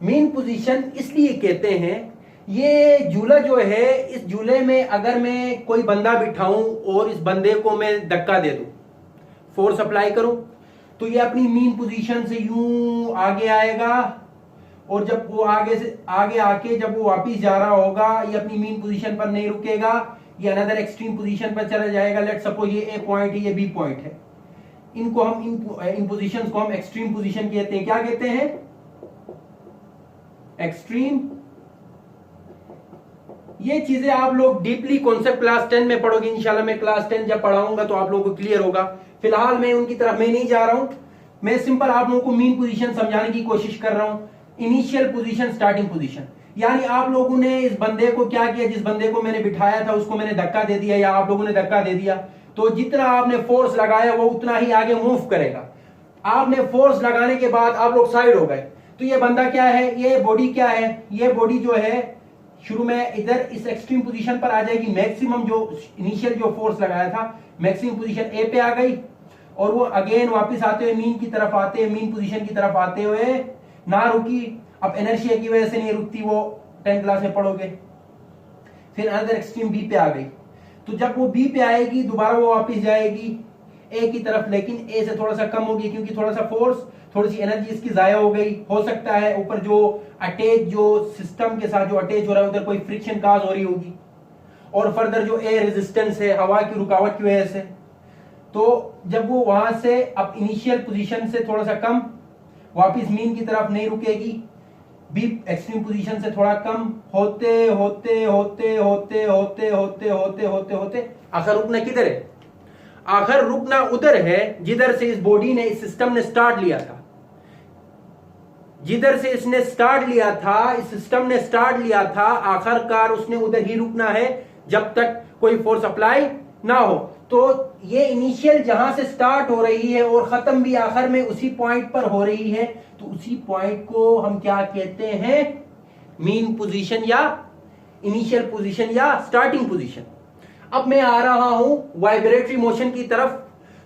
मीन पोजीशन इसलिए कहते हैं, ये झूला जो है, इस झूले में अगर मैं कोई बंदा बिठाऊं और इस बंदे को मैं धक्का दे दूं, फोर्स अप्लाई करूं, तो ये अपनी मीन पोजीशन से यूं आगे आएगा और जब वो आगे आके जब वो वापिस जा रहा होगा, ये अपनी मीन पोजीशन पर नहीं रुकेगा, ये अनदर एक्सट्रीम पोजीशन पर चला जाएगा। लेट सपोज ये ए पॉइंट है, ये बी पॉइंट है। इनको हम इन पोजीशंस को हम एक्सट्रीम पोजीशन कहते हैं। क्या कहते हैं? एक्सट्रीम। ये चीजें आप लोग डीपली कॉन्सेप्ट क्लास 10 में पढ़ोगे इंशाल्लाह। मैं क्लास 10 जब पढ़ाऊंगा तो आप लोगों को क्लियर होगा। फिलहाल मैं उनकी तरफ में नहीं जा रहा हूं। मैं सिंपल आप लोगों को मीन पोजीशन समझाने की कोशिश कर रहा हूं। इनिशियल पोजीशन, स्टार्टिंग पोजीशन, यानी आप लोगों ने इस बंदे को क्या किया? जिस बंदे को मैंने बिठाया था उसको मैंने धक्का दे दिया या आप लोगों ने धक्का दे दिया, तो जितना आपने फोर्स लगाया वो उतना ही आगे मूव करेगा। आपने फोर्स लगाने के बाद आप लोग साइड हो गए, तो ये बंदा क्या है? ये बॉडी क्या है? ये बॉडी जो है शुरू में इधर इस एक्सट्रीम पोजीशन पर आ जाएगी। मैक्सिमम जो इनिशियल जो फोर्स लगाया था, मैक्सिमम पोजीशन ए पे आ गई और वो अगेन वापस आते हुए मीन की तरफ आते हुए, मीन पोजीशन की तरफ आते हुए ना रुकी। अब इनर्शिया की वजह से नहीं रुकती, वो 10th क्लास में पढ़ोगे। फिर अनदर एक्सट्रीम बी पे आ गई, तो जब वो बी पे आएगी दोबारा वो वापस जाएगी ए की तरफ, लेकिन ए से थोड़ा सा कम होगी क्योंकि थोड़ा सा फोर्स, थोड़ी सी एनर्जी इसकी जाया हो गई। हो सकता है ऊपर जो अटैच, जो सिस्टम के साथ जो अटैच हो रहा है उधर कोई फ्रिक्शन काज हो रही होगी और फर्दर जो एयर रेजिस्टेंस है, हवा की रुकावट की वजह से, तो जब वो वहां से अब इनिशियल पोजीशन से थोड़ा सा कम वापस मीन की तरफ नहीं रुकेगी, बी एक्सट्रीम पोजीशन से थोड़ा कम होते होते होते होते होते होते होते होते होते आखिर रुकना किधर है? आखिर रुकना उधर है जिधर से इस बॉडी ने, इस सिस्टम ने स्टार्ट लिया था। जिधर से इसने स्टार्ट लिया था, इस सिस्टम ने स्टार्ट लिया था, आखिरकार उसने उधर ही रुकना है जब तक कोई फोर्स अप्लाई ना हो। तो ये इनिशियल जहां से स्टार्ट हो रही है और खत्म भी आखिर में उसी पॉइंट पर हो रही है, तो उसी पॉइंट को हम क्या कहते हैं? मीन पोजीशन या इनिशियल पोजीशन या स्टार्टिंग पोजीशन। अब मैं आ रहा हूं वाइब्रेटरी मोशन की तरफ।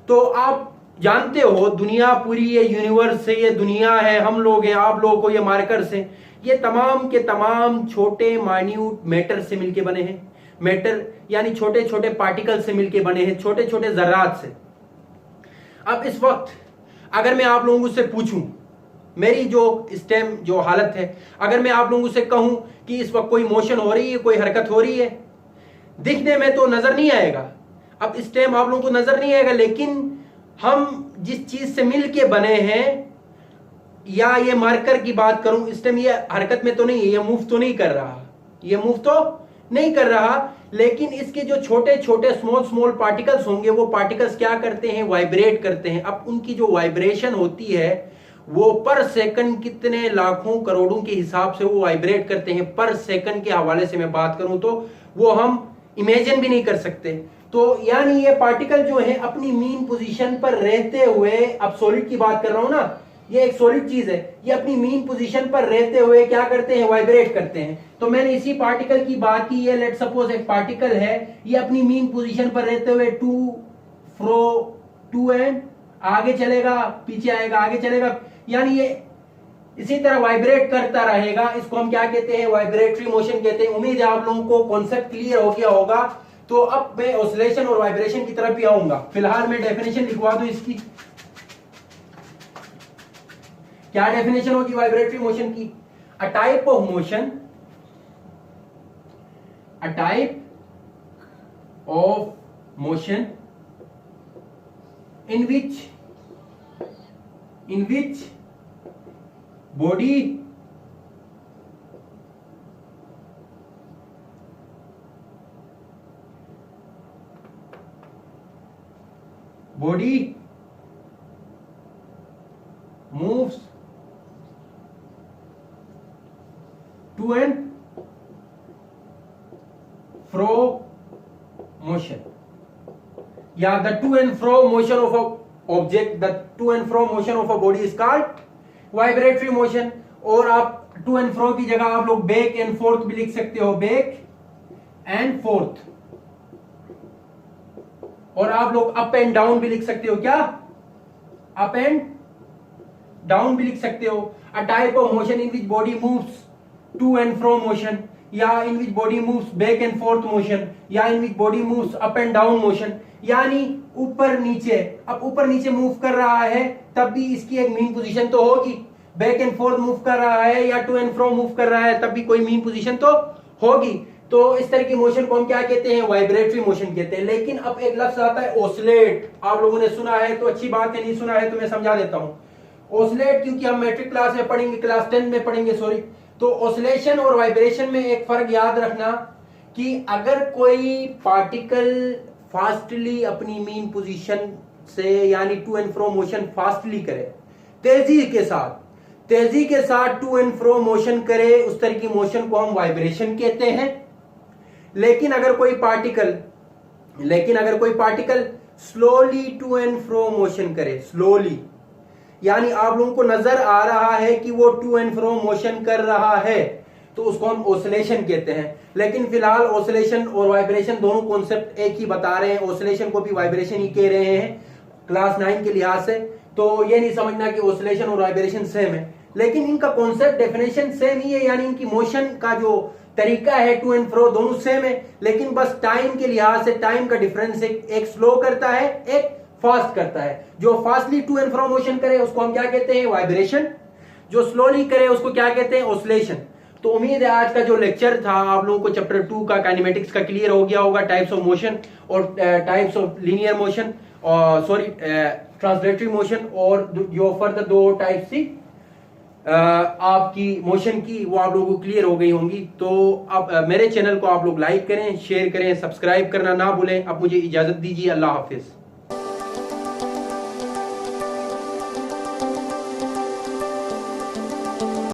तो आप जानते हो दुनिया पूरी, ये यूनिवर्स है, ये दुनिया है, हम लोग हैं, आप लोगों को ये मार्कर्स हैं, ये तमाम के तमाम छोटे माइन्यूट मैटर से मिलके बने हैं। मैटर यानी छोटे छोटे पार्टिकल से मिलके बने हैं, छोटे छोटे जर्रात से। अब इस वक्त अगर मैं आप लोगों से पूछूं, मेरी जो इस टाइम जो हालत है, अगर मैं आप लोगों से कहूं कि इस वक्त कोई मोशन हो रही है, कोई हरकत हो रही है, दिखने में तो नजर नहीं आएगा। अब इस टाइम आप लोगों को नजर नहीं आएगा, लेकिन हम जिस चीज से मिलके बने हैं, या ये मार्कर की बात करूं, इस टाइम ये हरकत में तो नहीं है, ये मूव तो नहीं कर रहा, ये मूव तो नहीं कर रहा, लेकिन इसके जो छोटे छोटे स्मॉल स्मॉल पार्टिकल्स होंगे, वो पार्टिकल्स क्या करते हैं? वाइब्रेट करते हैं। अब उनकी जो वाइब्रेशन होती है वो पर सेकंड कितने लाखों करोड़ों के हिसाब से वो वाइब्रेट करते हैं। पर सेकंड के हवाले से मैं बात करूं तो वो हम इमेजिन भी नहीं कर सकते। तो यानी ये पार्टिकल जो है अपनी मीन पोजीशन पर रहते हुए, अब सॉलिड की बात कर रहा हूं ना, ये एक सॉलिड चीज है, ये अपनी मीन पोजीशन पर रहते हुए क्या करते हैं? वाइब्रेट करते हैं। तो मैंने इसी पार्टिकल की बात की है। लेट सपोज एक पार्टिकल है, ये अपनी मीन पोजीशन पर रहते हुए टू एंड आगे चलेगा, पीछे आएगा, आगे चलेगा, यानी ये इसी तरह वाइब्रेट करता रहेगा। इसको हम क्या कहते हैं? वाइब्रेटरी मोशन कहते हैं। उम्मीद है आप लोगों को कॉन्सेप्ट क्लियर हो गया होगा। तो अब मैं ऑसिलेशन और वाइब्रेशन की तरफ भी आऊंगा। फिलहाल मैं डेफिनेशन लिखवा दूं इसकी। क्या डेफिनेशन होगी वाइब्रेटरी मोशन की? A type of motion in which body moves to and fro motion. Yeah, the to and fro motion of a object, the to and fro motion of a body is called vibratory motion. और आप टू एंड फ्रो की जगह आप लोग बैक एंड फोर्थ भी लिख सकते हो, बैक एंड फोर्थ. और आप लोग अप एंड डाउन भी लिख सकते हो. क्या? अप एंड डाउन भी लिख सकते हो. A type of motion in which body moves to and fro motion, या in which body moves back and forth motion, या in which body moves up and down motion. यानी ऊपर नीचे. अब ऊपर नीचे मूव कर रहा है तब भी इसकी एक मीन पोजीशन तो होगी. बैक एंड फोर्थ मूव कर रहा है या टू एंड फ्रो मूव कर रहा है तब भी कोई मीन पोजीशन तो होगी. तो इस तरह की मोशन को हम क्या कहते हैं? वाइब्रेटरी मोशन कहते हैं. लेकिन अब एक लफ्ज आता है ओसिलेट. आप लोगों ने सुना है तो अच्छी बात है, नहीं सुना है तो मैं समझा देता हूं. ओसिलेट क्योंकि हम मैट्रिक क्लास में पढ़ेंगे, क्लास 10 में पढ़ेंगे सॉरी. तो ऑसिलेशन और वाइब्रेशन में एक फर्क याद रखना कि अगर कोई पार्टिकल फास्टली अपनी मीन पोजीशन से यानी to and fro motion fastly करे, तेजी के साथ टू एंड फ्रो मोशन करे, उस तरह की मोशन को हम वाइब्रेशन कहते हैं. लेकिन अगर कोई particle slowly to and fro motion करे, स्लोली यानी आप लोगों को नजर आ रहा है कि वो टू एंड फ्रो मोशन कर रहा है, तो उसको हम ऑसिलेशन कहते हैं. लेकिन फिलहाल ऑसिलेशन और वाइब्रेशन दोनों कॉन्सेप्ट एक ही बता रहे हैं. ऑसिलेशन को भी वाइब्रेशन ही कह रहे हैं क्लास 9 के लिहाज से. तो ये नहीं समझना कि ऑसिलेशन और वाइब्रेशन सेम है, लेकिन इनका कॉन्सेप्ट डेफिनेशन सेम ही है. यानी इनकी मोशन का जो तरीका है टू एंड फ्रो दोनों सेम है, लेकिन बस टाइम के लिहाज से टाइम का डिफरेंस है. एक स्लो करता है, एक फास्ट करता है. जो fastly to and fro motion करे उसको हम क्या कहते हैं? वाइब्रेशन. जो स्लोली करे उसको क्या कहते हैं? ऑसिलेशन. तो उम्मीद है आज का जो लेक्चर था आप लोगों को चैप्टर 2 का काइनेमेटिक्स का क्लियर हो गया होगा. टाइप्स ऑफ मोशन और टाइप्स ऑफ लीनियर मोशन और सॉरी ट्रांसलेटरी मोशन, और जो फर्दर दो टाइप्स थी आपकी मोशन की वो आप लोगों को क्लियर हो गई होंगी. तो अब मेरे चैनल को आप लोग लाइक करें, शेयर करें, सब्सक्राइब करना ना भूलें. अब मुझे इजाजत दीजिए. अल्लाह हाफिज.